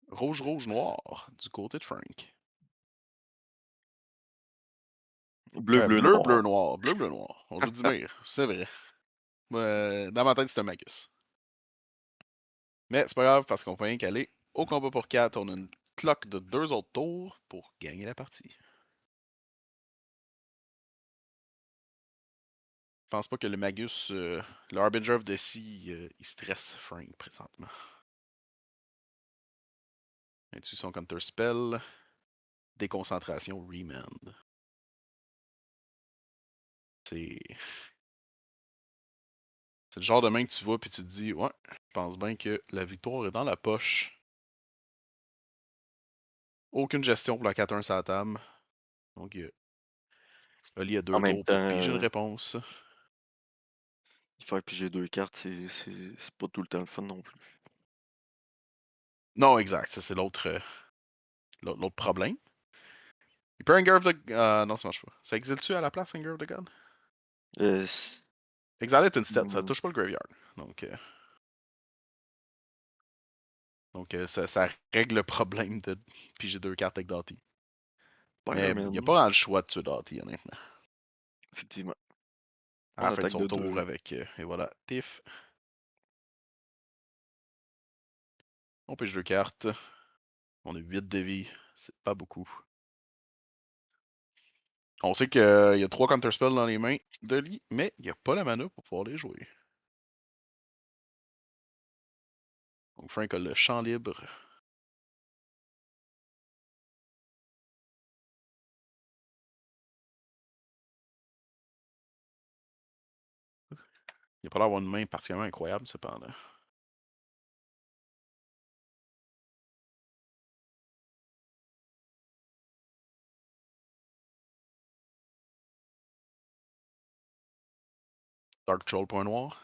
A: rouge, rouge, noir du côté de Frank.
B: bleu, bleu,
A: Bleu,
B: noir.
A: bleu, noir. Bleu, bleu, noir. On joue Dimir, c'est vrai. Dans ma tête, c'est un Magus. Mais c'est pas grave parce qu'on peut rien qu'aller au combat pour 4. On a une cloque de 2 autres tours pour gagner la partie. Je pense pas que le Magus, le Harbinger of the Sea, il stresse Frank présentement. Intuition Counter Spell, déconcentration Remand. C'est le genre de main que tu vois puis tu te dis, ouais, je pense bien que la victoire est dans la poche. Aucune gestion pour la 4-1 sur la table. Donc, Oli a
B: En
A: 2
B: même
A: tours
B: temps,
A: pour piger une réponse.
B: faire piger 2 cartes, c'est pas tout le temps le fun non plus.
A: Non, exact. Ça, c'est l'autre problème. Il peut Anger of the... non, ça marche pas. Ça exile-tu à la place, Anger of the God?
B: Euh,
A: Exile it instead, ça
B: hmm,
A: touche pas le graveyard. Donc ça règle le problème de piger 2 cartes avec Doughty. Mais il n'y a
B: Spider-Man,
A: pas le choix de tuer Doughty, honnêtement.
B: effectivement.
A: À
B: On
A: la fin de
B: attaque
A: son
B: de
A: tour
B: 2.
A: avec... et voilà, Tiff. On pige 2 cartes. On a 8 de vie. C'est pas beaucoup. On sait qu'il y a 3 counterspells dans les mains de Lee, mais il n'y a pas la mana pour pouvoir les jouer. Donc Frank a le champ libre. Il a pas l'air d'avoir une main particulièrement incroyable, cependant. Dark Troll point noir.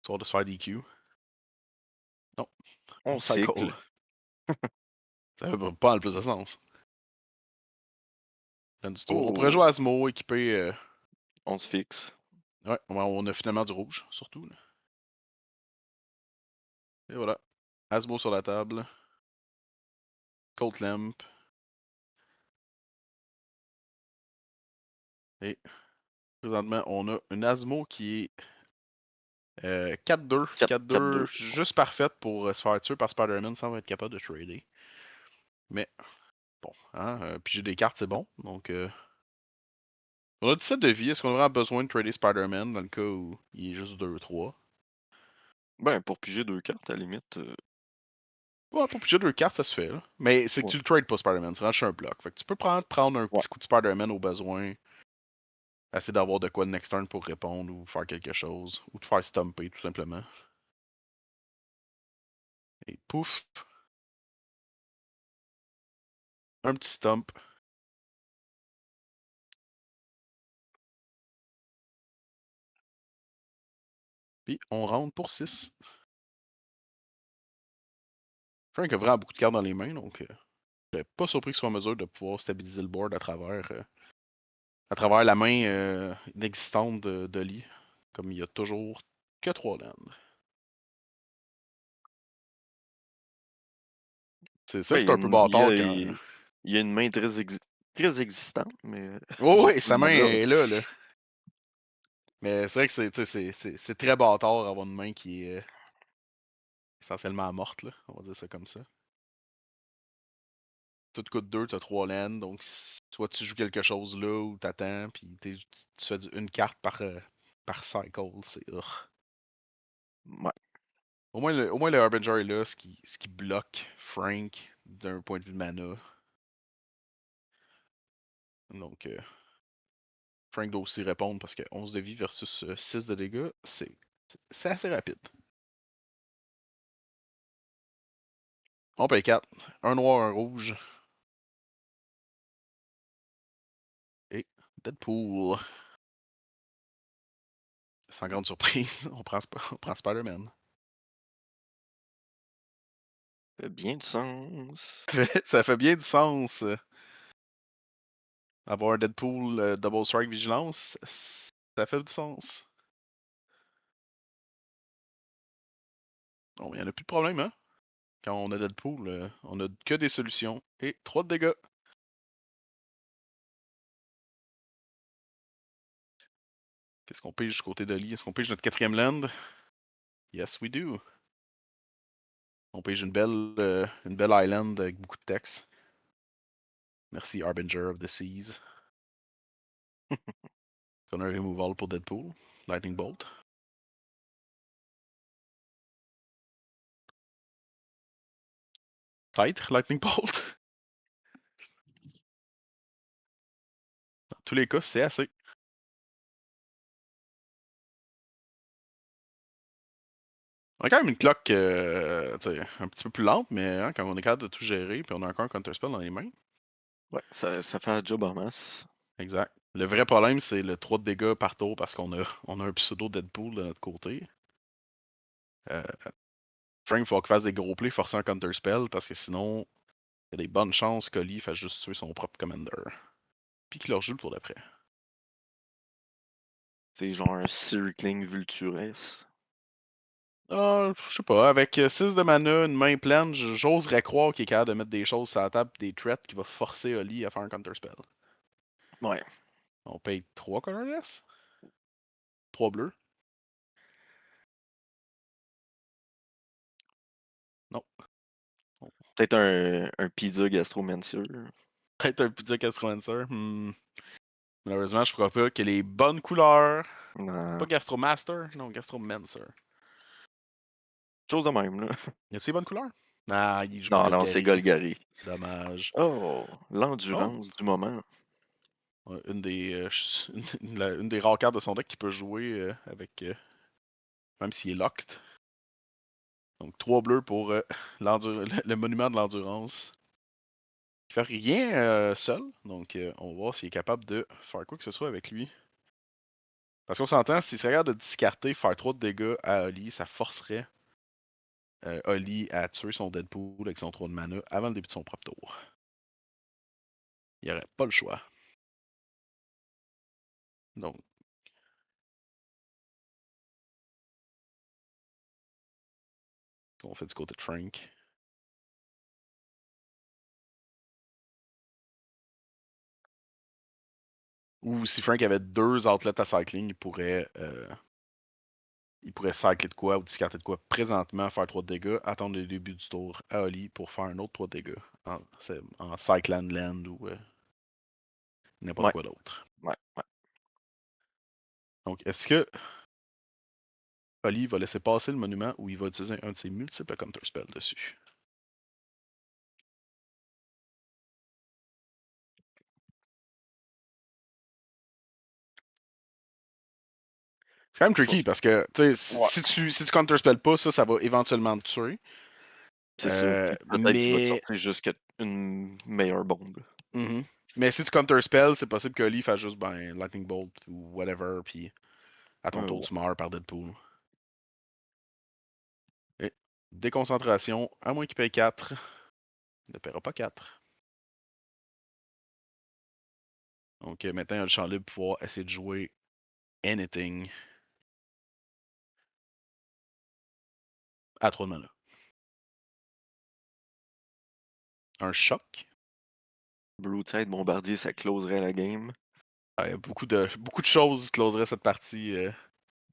A: Histoire de se faire DQ. Non,
B: On
A: on cycle.
B: cycle.
A: Ça fait pas le plus de sens. Fin du tour. On pourrait
B: Oh,
A: jouer Asmo équipé.
B: on se fixe.
A: Ouais, on a finalement du rouge, surtout. Là. Et voilà. Asmo sur la table. Cold Lamp. Et présentement, on a une Asmo qui est 4-2. 4-2,
B: 4-4-2.
A: juste parfaite pour se faire tuer par Spider-Man sans être capable de trader. Mais bon, hein, puis j'ai des cartes, c'est bon. Donc, on a 17 de vie. Est-ce qu'on a vraiment besoin de trader Spider-Man dans le cas où il est juste 2-3?
B: Ben, pour piger 2 cartes, à la limite.
A: Ouais, pour piger 2 cartes, ça se fait. Là. Mais c'est que
B: Ouais.
A: tu le trades pas Spider-Man, c'est vraiment juste un bloc. Fait que tu peux prendre un
B: Ouais.
A: petit coup de Spider-Man au besoin. Essayer d'avoir de quoi de next turn pour répondre ou faire quelque chose. Ou te faire stumper tout simplement. Et pouf! Un petit stump. Puis on rentre pour 6. Frank a vraiment beaucoup de cartes dans les mains, donc je suis pas surpris qu'il soit en mesure de pouvoir stabiliser le board à travers la main inexistante de Lee. Comme il y a toujours que 3 lands. C'est ça
B: Ben,
A: que c'est un peu bâtard quand.
B: il y a une main très existante, mais
A: Oh
B: j'ai
A: oui,
B: pas de
A: sa main
B: mana.
A: est là, là. Mais c'est vrai que c'est très bâtard d'avoir une main qui est essentiellement morte, là. On va dire ça comme ça. Tout coûte 2, t'as 3 lands, donc soit tu joues quelque chose là ou t'attends, puis tu fais une carte par cycle, c'est.
B: Ouais.
A: Au moins le Harbinger est là, ce qui bloque Frank d'un point de vue de mana. Donc, Frank doit aussi répondre parce que 11 de vie versus 6 de dégâts, c'est assez rapide. On paye 4. Un noir, un rouge. Et Deadpool. Sans grande surprise, on prend Spider-Man.
B: Fait bien du sens.
A: Ça fait bien du sens. Avoir un Deadpool Double Strike Vigilance, ça fait du sens. Bon, il n'y en a plus de problème, hein? Quand on a Deadpool, on a que des solutions. Et 3 de dégâts. Qu'est-ce qu'on pige du côté de Lee? Est-ce qu'on pige notre 4e land? Yes, we do. On pige une belle island avec beaucoup de texte. Merci, Harbinger of the Seas. On a un removal pour Deadpool. Lightning Bolt. Peut-être Lightning Bolt. Dans tous les cas, c'est assez. On a quand même une cloque un petit peu plus lente, mais hein, quand on est capable de tout gérer, puis on a encore un counterspell dans les mains.
B: Ouais, ça fait un job en masse.
A: Exact. Le vrai problème, c'est le 3 de dégâts par tour parce qu'on a un pseudo Deadpool de notre côté. Euh, Frank, il faut qu'il fasse des gros plays, forcer un counterspell parce que sinon, il y a des bonnes chances que Lee fasse juste tuer son propre commander. Puis qu'il leur joue le tour d'après.
B: C'est genre un Circling Vulturess.
A: Ah, je sais pas, avec 6 de mana, une main pleine, j'oserais croire qu'il est capable de mettre des choses sur la table, des threats qui va forcer Oli à faire un counterspell.
B: Ouais.
A: On paye 3 colorless? 3 bleus? Non. On
B: Peut-être un Pizza Gastromancer.
A: peut-être un Pizza Castromancer. Malheureusement, je crois pas que les bonnes couleurs. Pas
B: Non.
A: Gastromaster? Non, Gastromancer.
B: Chose de même, là.
A: Y a-tu les bonnes couleurs? Ah, il joue
B: Non, non, c'est
A: Golgari.
B: Golgari.
A: Dommage.
B: Oh,
A: Oh!
B: l'endurance du moment.
A: Ouais, une des rares cartes de son deck qui peut jouer avec. Même s'il est locked. Donc 3 bleus pour le monument de l'endurance. Il fait rien seul. Donc on va voir s'il est capable de faire quoi que ce soit avec lui. Parce qu'on s'entend, s'il serait capable de discarter, faire trop de dégâts à Oli, ça forcerait Oli à tuer son Deadpool avec son 3 de mana avant le début de son propre tour. Il n'y aurait pas le choix. Donc, On fait du côté de Frank. Ou si Frank avait 2 outlets à cycling, il pourrait cycler de quoi ou discarter de quoi présentement, faire 3 dégâts, attendre le début du tour à Oli pour faire un autre 3 dégâts en Cycland Land ou n'importe
B: Ouais,
A: quoi d'autre.
B: ouais, ouais.
A: Donc, est-ce que Oli va laisser passer le monument ou il va utiliser un de ses multiples counter spells dessus? C'est quand même
B: Faut-
A: tricky parce que, tu sais,
B: Ouais,
A: si tu counterspell pas, ça va éventuellement te tuer.
B: c'est ça. Puis peut-être qu'il va te
A: Mais
B: sortir jusqu'à une meilleure bombe.
A: mhm. Mais si tu counterspell, c'est possible que Oli fasse juste Lightning Bolt ou whatever, puis à ton tour,
B: Ouais.
A: tu meurs par Deadpool. Et déconcentration, à moins qu'il paye 4, il ne paiera pas 4. Donc maintenant, il a le champ libre pour pouvoir essayer de jouer anything à 3 de mana. Un choc.
B: Broodtide, Bombardier, ça closerait la game.
A: Beaucoup de choses closeraient cette partie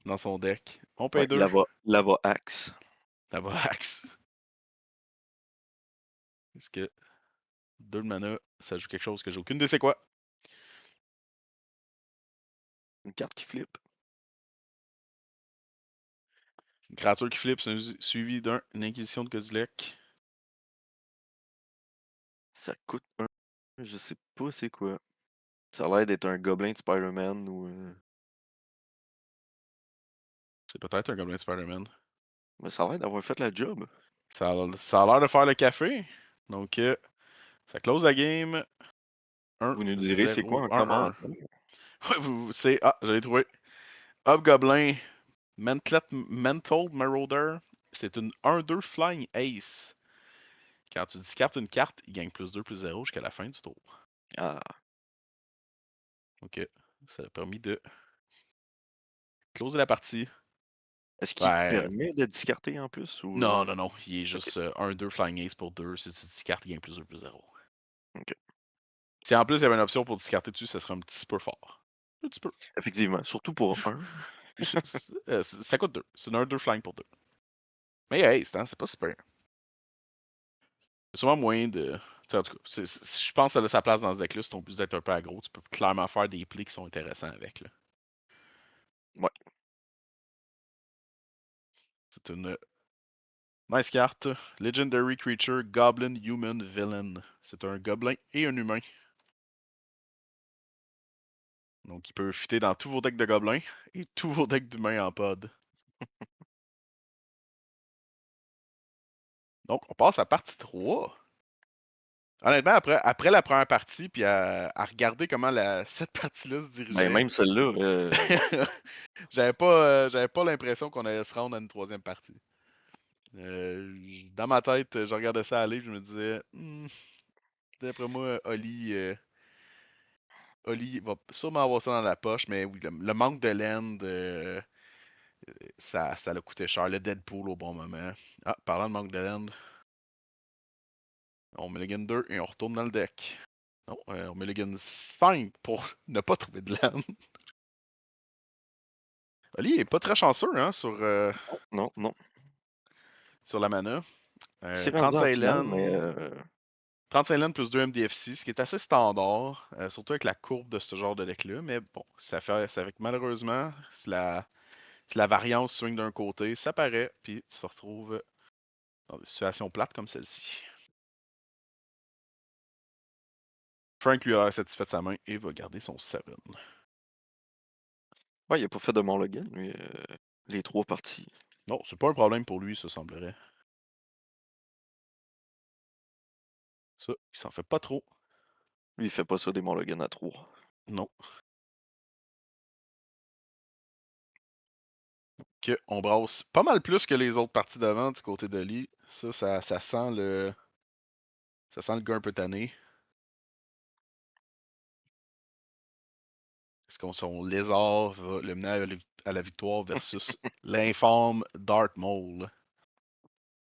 A: dans son deck. On paye
B: Ouais,
A: 2.
B: Lava Axe,
A: D'abord Axe. Est-ce que 2 de mana, ça joue quelque chose que j'ai aucune idée c'est quoi?
B: une carte qui flippe.
A: Une créature qui flippe, suivi d'une inquisition de Kozilek.
B: Ça coûte un. Je sais pas c'est quoi. Ça a l'air d'être un gobelin de Spider-Man ou.
A: C'est peut-être un Goblin Spider-Man.
B: Mais ça a l'air d'avoir fait la job.
A: Ça a l'air de faire le café. Donc, ça close la game. 1,
B: Vous nous direz c'est
A: 0,
B: quoi en
A: 1, 1.
B: commentaire.
A: Ouais, c'est. Ah, j'allais trouver. Hobgoblin, Mental Marauder. C'est une 1-2 Flying Ace. Quand tu discartes une carte, il gagne +2/+0 jusqu'à la fin du tour.
B: Ah.
A: Ok. Ça a permis de closer la partie.
B: Est-ce qu'il te
A: Ben,
B: permet de discarter en plus ou.
A: non, non, non. Il est
B: Ok,
A: juste 1-2 Flying Ace pour 2. Si tu discartes, il gagne +2/+0.
B: ok.
A: Si en plus il y avait une option pour discarter dessus, ça serait un petit peu fort. Un petit peu.
B: Effectivement, surtout pour un.
A: Ça coûte 2. C'est un 2 Flying pour 2. Mais hey, c'est pas super. Il y a sûrement moyen de. En tout cas, je pense que ça a sa place dans ce deck-là. Si ton but d'être un peu aggro, tu peux clairement faire des plays qui sont intéressants avec. Là.
B: Ouais.
A: C'est une nice carte. Legendary Creature, Goblin Human Villain. C'est un gobelin et un humain. Donc il peut fitter dans tous vos decks de gobelins et tous vos decks d'humains en pod. Donc on passe à partie 3. Honnêtement, après la première partie, puis à regarder comment cette partie-là se
B: Ben
A: dirigeait,
B: même celle-là,
A: j'avais pas l'impression qu'on allait se rendre à une troisième partie. Dans ma tête, je regardais ça aller, je me disais, d'après moi, Oli va sûrement avoir ça dans la poche, mais oui, le manque de land, ça l'a coûté cher. Le Deadpool au bon moment. Ah, parlant de manque de land, on mulligan 2 et on retourne dans le deck. Non, on mulligan 5 pour ne pas trouver de land. Oli est pas très chanceux hein,
B: non, non.
A: sur la mana.
B: Il s'est rendu en
A: 35
B: finale, mais
A: land. 35 land plus 2 MDFC, ce qui est assez standard, surtout avec la courbe de ce genre de deck-là. Mais bon, ça fait que malheureusement, si la variance swing d'un côté, ça paraît, puis tu te retrouves dans des situations plates comme celle-ci. Frank lui a l'air satisfait de sa main et va garder son 7.
B: ouais, il a pas fait de Morlogan, lui, les 3 parties.
A: Non, c'est pas un problème pour lui, ça semblerait. Ça, il s'en fait pas trop.
B: Lui, il fait pas ça des Morlogan à 3.
A: Non. On brasse pas mal plus que les autres parties d'avant du côté de Lee. Ça sent le. Ça sent le gars un peu tanné. Est-ce qu'on son lézard va le mener à la victoire versus l'informe Darth Maul?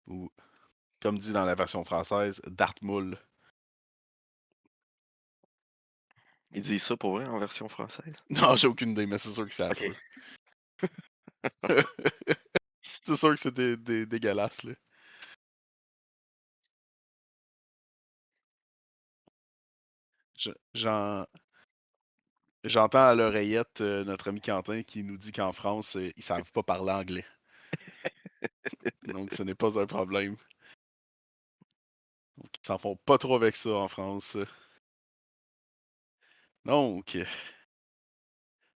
A: Ou, comme dit dans la version française, Dartmoul.
B: Ils disent ça pour vrai en version française?
A: Non, j'ai aucune idée, mais c'est sûr que c'est
B: OK.
A: affreux. C'est sûr que c'est dégueulasse, là. J'en J'entends à l'oreillette notre ami Quentin qui nous dit qu'en France, ils savent pas parler anglais. Donc ce n'est pas un problème. Donc ils s'en font pas trop avec ça en France. Donc,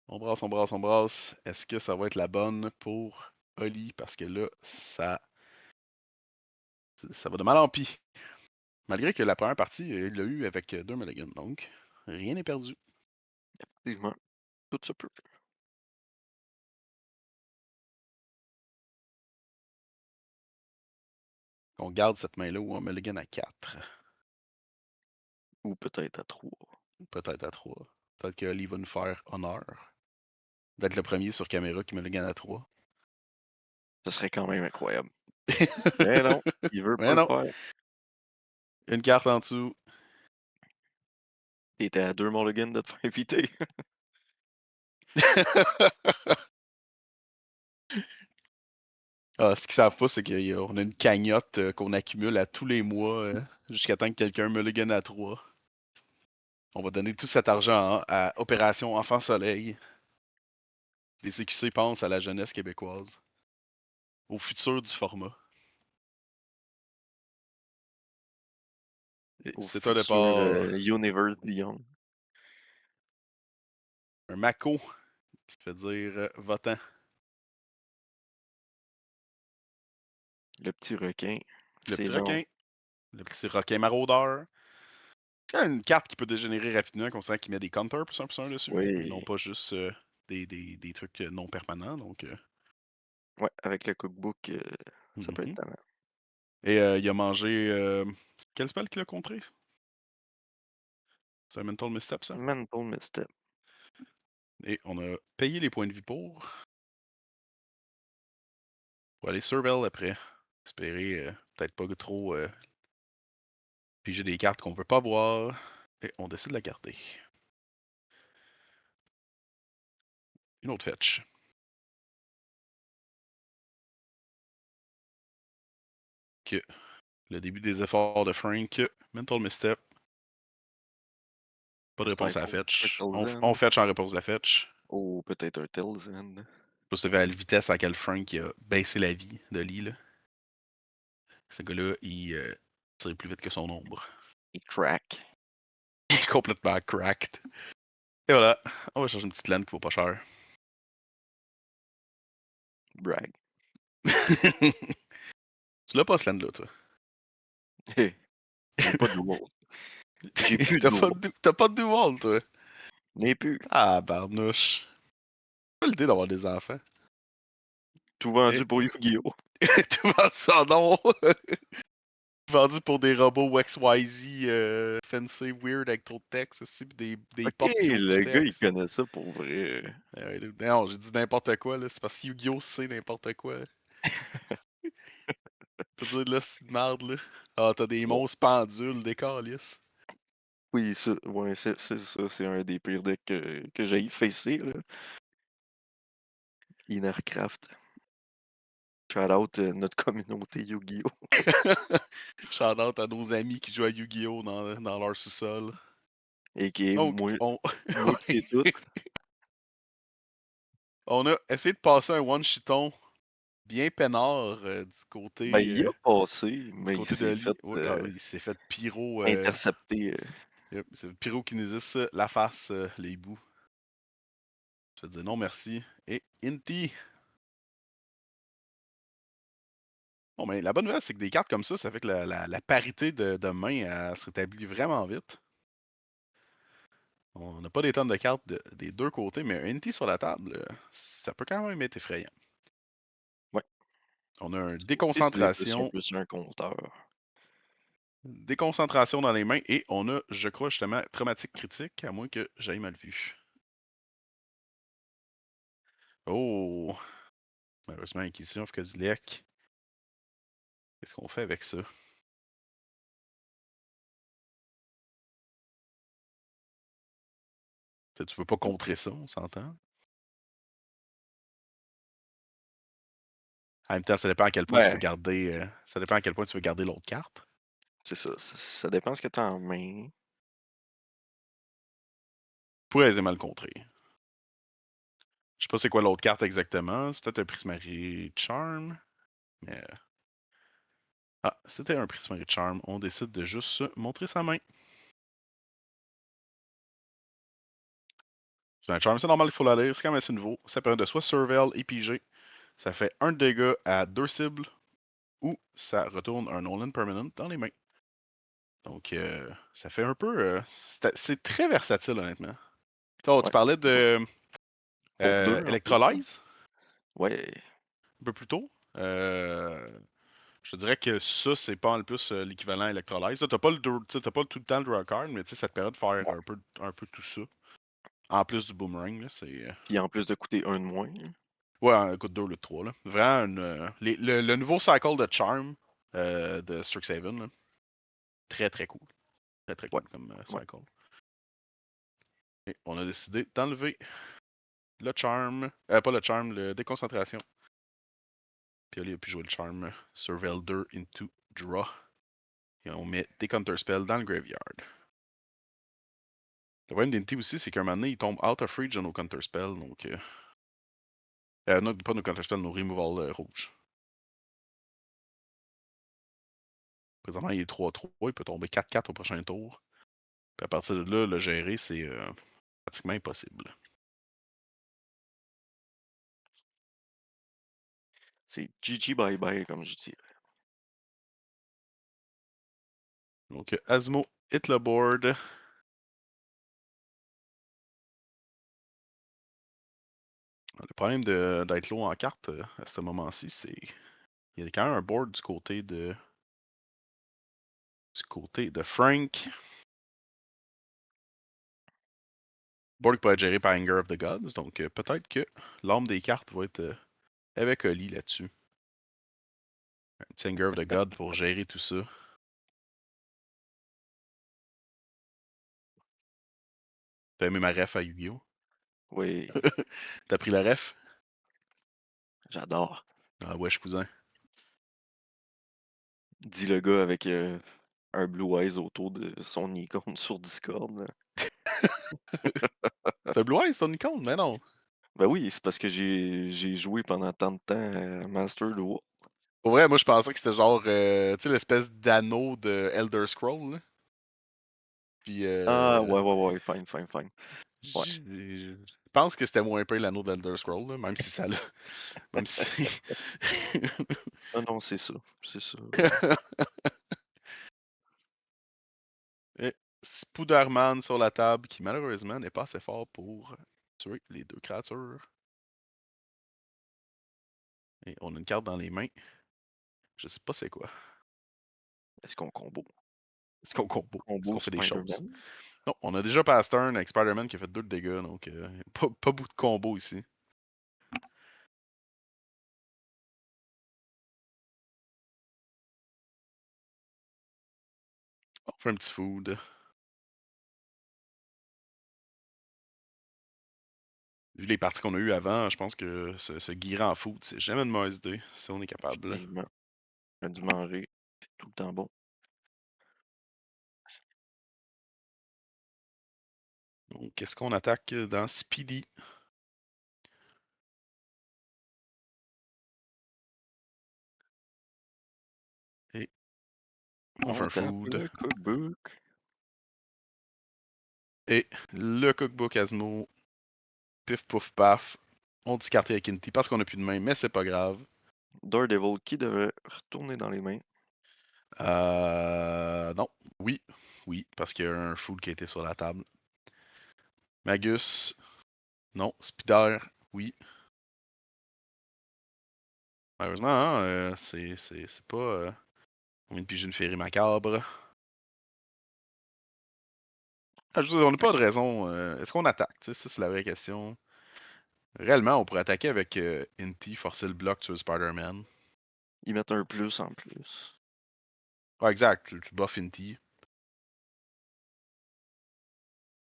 A: on brasse, on brasse, on brasse. Est-ce que ça va être la bonne pour Oli? Parce que là, ça va de mal en pis. Malgré que la première partie, il l'a eu avec 2 mulligans. Donc, rien n'est perdu.
B: Effectivement, tout se peut.
A: On garde cette main-là ou un mulligan à 4.
B: Ou peut-être à 3.
A: Peut-être à 3. Peut-être que Oli va nous faire honneur d'être le premier sur caméra qui mulligan à 3.
B: Ce serait quand même incroyable. Mais non, il veut pas
A: Mais
B: le
A: non,
B: faire.
A: une carte en dessous.
B: T'étais à 2 mulligans de te faire éviter.
A: Ah, ce qu'ils savent pas, c'est qu'on a une cagnotte qu'on accumule à tous les mois jusqu'à temps que quelqu'un mulligan à 3. On va donner tout cet argent à Opération Enfant Soleil. Les CQC pensent à la jeunesse québécoise, au futur du format. Et
B: Au
A: c'est un
B: futur
A: départ,
B: Universe Beyond.
A: un Mako qui fait dire votant.
B: Le petit requin,
A: Le
B: c'est
A: petit
B: non.
A: requin, le petit requin maraudeur. C'est une carte qui peut dégénérer rapidement, considérant qu'il met des counters plus un dessus, et non
B: Oui.
A: pas juste des trucs non permanents. Donc,
B: Ouais, avec le cookbook, ça peut être
A: mhm.
B: tannant.
A: Et il a mangé. Quel spell qu'il a contré? C'est un Mental Misstep, ça?
B: Mental Misstep.
A: Et on a payé les points de vie pour aller surveil après. Espérer peut-être pas trop piger des cartes qu'on veut pas voir. Et on décide de la garder. Une autre fetch. Que le début des efforts de Frank. Mental Misstep. Pas de réponse à la
B: Stifle,
A: fetch.
B: Turtle's
A: On
B: End.
A: fetch en réponse de la fetch.
B: Oh, peut-être un Tail's End.
A: Juste à la vitesse à laquelle Frank a baissé la vie de Lee. Là. Ce gars-là, il tire plus vite que son ombre.
B: Et Crack.
A: Il est complètement cracked. Et voilà, on va chercher une petite laine qui vaut pas cher.
B: Brag.
A: Tu l'as pas ce laine-là, toi?
B: Hé, j'ai pas de wall. J'ai plus de wall.
A: T'as pas de dual, toi?
B: N'ai plus.
A: Ah, barnouche. Pas l'idée d'avoir des enfants.
B: Tout
A: Eh,
B: vendu pour Yu-Gi-Oh!
A: tout vendu en nom. Vendu pour des robots XYZ fancy weird avec trop de texte aussi, pis des
B: OK,
A: portes qui ouvrent du
B: le gars, il
A: texte.
B: connaît ça pour vrai.
A: Non, j'ai dit n'importe quoi, là. C'est parce que Yu-Gi-Oh! C'est n'importe quoi. Je peux dire, là, c'est de merde, là. Ah, t'as des
B: Ouais.
A: monstres pendules, des calices.
B: Oui, ça, ouais, c'est ça, c'est un des pires decks que j'ai facé, là. Innercraft. Shout out notre communauté Yu-Gi-Oh!
A: Shout out à nos amis qui jouent à Yu-Gi-Oh! Dans leur sous-sol.
B: Et qui est
A: Donc,
B: moi pis t'es tout.
A: on a essayé de passer un one-shiton bien peinard
B: Ben, il a passé,
A: du
B: mais il
A: côté de
B: s'est
A: Oli.
B: fait
A: Oui, ah oui, il s'est fait pyro.
B: intercepter.
A: Yep, c'est pyrokinésis, la face, les hiboux. Je vais dire non merci. Et Inti. Bon, mais la bonne nouvelle, c'est que des cartes comme ça fait que la parité de main elle se rétablit vraiment vite. On n'a pas des tonnes de cartes des deux côtés, mais un Inti sur la table, ça peut quand même être effrayant.
B: Ouais.
A: On a un
B: Aussi, c'est des plus un
A: déconcentration.
B: plus un compteur.
A: Déconcentration dans les mains et on a, je crois justement, traumatique critique, à moins que j'aille mal vu. Oh! Malheureusement, Inquisition of Kozilek. Qu'est-ce qu'on fait avec ça? Tu veux pas contrer ça, on s'entend? En même temps, ça dépend à quel point tu veux
B: Ben,
A: garder. Ça dépend à quel point tu veux garder l'autre carte.
B: c'est ça. Ça dépend ce que tu as en main.
A: Tu pourrais aisément le contrer. Je sais pas c'est quoi l'autre carte exactement. C'est peut-être un Prismari Charm. Mais. Ah, c'était un Prismari Charm. On décide de juste montrer sa main. C'est un Charm, c'est normal, il faut la lire. C'est quand même assez nouveau. Ça permet de soit Surveil et piger. Ça fait 1 de dégâts à 2 cibles. Ou ça retourne un Nolan Permanent dans les mains. Donc, ça fait un peu. C'est très versatile, honnêtement. Oh, tu
B: Ouais.
A: parlais de
B: Pour deux en plus, là.
A: Electrolyze
B: Ouais.
A: un peu plus tôt. Je te dirais que ça, c'est pas en plus l'équivalent Electrolyze. T'as pas, t'as pas tout le temps le draw card, mais ça te permet de faire
B: Ouais.
A: un peu tout ça. En plus du boomerang, là, c'est.
B: Puis en plus de coûter un de moins.
A: Ouais, écoute 2 ou le 3. Là. Vraiment, le nouveau cycle de Charm de Strixhaven, là, très très cool. Très très
B: Ouais.
A: cool comme
B: Ouais.
A: cycle. Et on a décidé d'enlever le Charm. Pas le Charm, le déconcentration. Puis là, il a pu jouer le Charm Surveil 2 into Draw. Et on met des Counter Spells dans le graveyard. Le problème d'Inti aussi, c'est qu'à un moment donné, il tombe out of reach de nos Counter Spells. Donc. Non, pas nos Counter Spells, nos Removal rouges. Présentement, il est 3-3. Il peut tomber 4-4 au prochain tour. Puis à partir de là, le gérer, c'est pratiquement impossible.
B: C'est GG bye bye, comme je dis.
A: Donc, Asmo hit le board. Le problème d'être low en carte à ce moment-ci, c'est il y a quand même un board du côté de Frank. Board qui peut être géré par Anger of the Gods. Donc, peut-être que l'âme des cartes va être avec Oli là-dessus. Un petit Anger of the God pour gérer tout ça. T'as aimé ma ref à Yu-Gi-Oh?
B: Oui,
A: T'as pris la ref?
B: j'adore.
A: Ah wesh, cousin.
B: Dit le gars avec un Blue Eyes autour de son icône sur Discord. Là.
A: C'est un Blue Eyes, ton icône? Mais non.
B: Ben oui, c'est parce que j'ai joué pendant tant de temps à Master Duel.
A: Pour vrai, moi, je pensais que c'était genre, tu sais, l'espèce d'anneau de Elder Scroll, là. Puis,
B: Ah, ouais, fine, fine, fine. Ouais.
A: je pense que c'était moins pire l'anneau d'Elder Scroll, là, même si ça l'a. Même si.
B: Ah non, c'est ça. C'est ça.
A: Et Spooderman sur la table, qui malheureusement n'est pas assez fort pour tuer les deux créatures. Et on a une carte dans les mains. Je sais pas c'est quoi.
B: Est-ce qu'on combo?
A: Est-ce qu'on combo? Est-ce
B: Combo
A: qu'on fait des choses?
B: Spider-Man?
A: Non, on a déjà passé turn avec Spider-Man qui a fait 2 de dégâts, donc pas beaucoup de combos ici. On fait un petit food. Vu les parties qu'on a eues avant, je pense que se guirer en food, c'est jamais une mauvaise idée, si on est capable.
B: Effectivement. On a dû manger. C'est tout le temps bon.
A: Donc, qu'est-ce qu'on attaque dans Speedy? Et on fait
B: On
A: un
B: tape
A: food.
B: le cookbook.
A: Et le cookbook Asmo, pif pouf paf, on discarte avec Inti parce qu'on a plus de main, mais c'est pas grave.
B: Daredevil qui devrait retourner dans les mains.
A: Non, oui, oui, parce qu'il y a un food qui a été sur la table. Magus, non. Spider, oui. Malheureusement, hein, c'est pas. On vient de piger une féerie macabre. Ah, je veux dire, on n'a pas de raison. Est-ce qu'on attaque? Tu sais, ça, c'est la vraie question. Réellement, on pourrait attaquer avec Inti, forcer le bloc sur le Spider-Man.
B: Ils mettent un plus en plus.
A: Ouais, exact. Tu buffes Inti.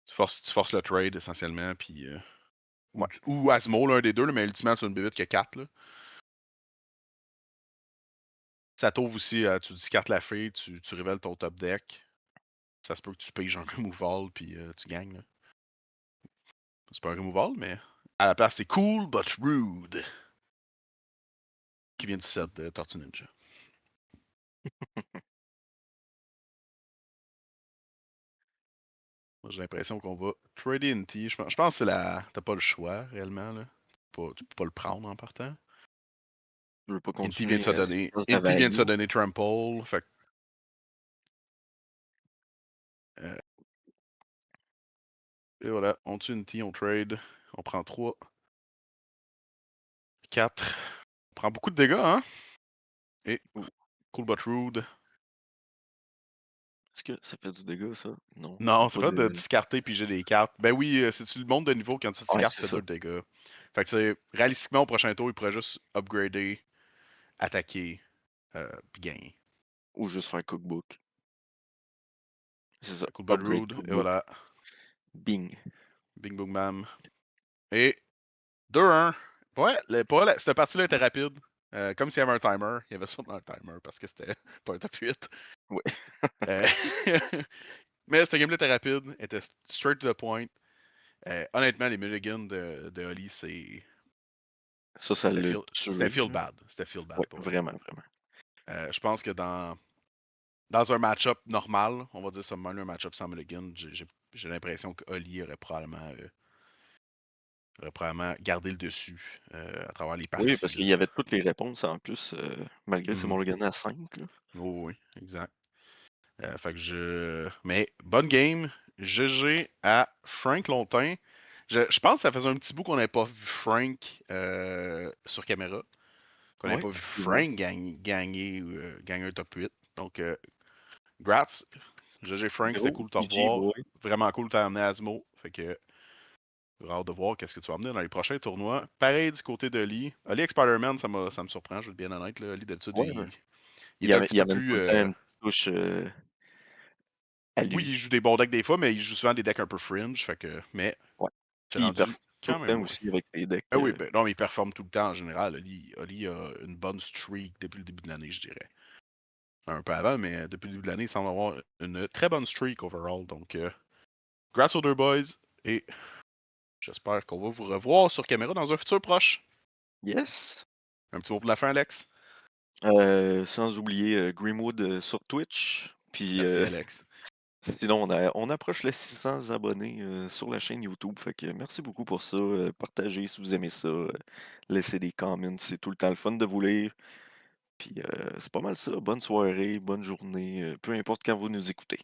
A: Tu forces le trade essentiellement, puis.
B: Ouais,
A: Ou Asmo, l'un des deux, là, mais ultimement, c'est une bébite qui a 4. Là. Ça t'ouvre aussi, tu discartes la fille, tu révèles ton top deck. Ça se peut que tu piges un removal, puis tu gagnes. Là. C'est pas un removal, mais à la place, c'est cool but rude. Qui vient du set de Tortue Ninja. Moi, j'ai l'impression qu'on va trader Inti. Je pense que c'est la. T'as pas le choix, réellement. Là. Tu peux pas le prendre en partant.
B: je veux pas
A: Inti vient de se
B: continuer à ce qu'il
A: donner.
B: fasse de la
A: Inti vient de
B: value.
A: se donner Trample. Fait que, et voilà, on tue Inti, on trade. On prend 3, 4. On prend beaucoup de dégâts, hein? Et
B: Ouh,
A: cool but rude.
B: est-ce que ça fait du dégât, ça? Non, il y a
A: Non, c'est
B: pas
A: pas
B: de.
A: de discarter puis j'ai des cartes. Ben oui, c'est-tu le monde de niveau quand tu
B: Ouais,
A: discartes, tu
B: c'est
A: fais
B: ça.
A: 2 de dégâts. Fait que c'est réalistiquement au prochain tour, il pourrait juste upgrader, attaquer, puis gagner.
B: Ou juste faire cookbook. C'est ça.
A: Cool but
B: Upgrade
A: rude, et
B: cookbook.
A: voilà.
B: Bing.
A: Bing boom bam. Et 2-1. Ouais, cette partie-là était rapide. Comme s'il y avait un timer. Il y avait sûrement un timer parce que c'était pas un top 8.
B: Ouais.
A: Euh, mais cette game-là était rapide, était straight to the point. Honnêtement, les mulligans de Oli,
B: Ça l'a
A: c'était
B: tué,
A: feel
B: là.
A: bad. C'était feel bad
B: Ouais,
A: pour elle.
B: vraiment, vraiment.
A: Je pense que dans un match-up normal, on va dire seulement un match-up sans mulligan, j'ai l'impression que Oli aurait probablement gardé le dessus à travers les
B: Oui,
A: parties.
B: parce
A: Là.
B: qu'il y avait toutes les réponses en plus, malgré ses
A: Mhm.
B: Mulligan à 5, là.
A: Oh, oui, exact. Fait que Mais bonne game. GG à Frank Lontin. Je pense que ça faisait un petit bout qu'on n'avait pas vu Frank sur caméra. Qu'on n'avait
B: Ouais,
A: pas vu
B: effectivement.
A: Frank gagner un top 8. Donc, grats. GG Frank, c'était
B: Gros
A: cool de te
B: GG,
A: revoir.
B: boy.
A: Vraiment cool de t'amener Asmo. Fait que j'ai hâte de voir qu'est-ce que tu vas amener dans les prochains tournois. Pareil du côté de Lee. Lee avec Spider-Man, ça me surprend, je vais être bien honnête. Là. Lee, d'habitude,
B: Ouais, ouais.
A: il est un petit
B: Il
A: peu
B: amène tout
A: plus.
B: le temps une petite touche, à
A: Oui,
B: lui.
A: il joue des bons decks des fois, mais il joue souvent des decks un peu fringe. Fait que. Mais
B: Ouais.
A: c'est
B: Puis il
A: rendu
B: perf tout
A: quand
B: le
A: même
B: temps
A: bon.
B: aussi avec les decks,
A: Ah oui, ben non, mais il performe tout le temps en général. Oli a une bonne streak depuis le début de l'année, je dirais. Un peu avant, mais depuis le début de l'année, il semble avoir une très bonne streak overall. Donc, grâce aux deux boys. Et j'espère qu'on va vous revoir sur caméra dans un futur proche.
B: yes!
A: Un petit mot pour la fin, Alex.
B: Sans oublier, Greenwood, sur Twitch. Puis,
A: Merci, Alex.
B: sinon on approche les 600 abonnés, sur la chaîne YouTube. Fait que merci beaucoup pour ça, partagez si vous aimez ça, laissez des comments, c'est tout le temps le fun de vous lire. Puis, c'est pas mal ça. Bonne soirée, bonne journée, peu importe quand vous nous écoutez.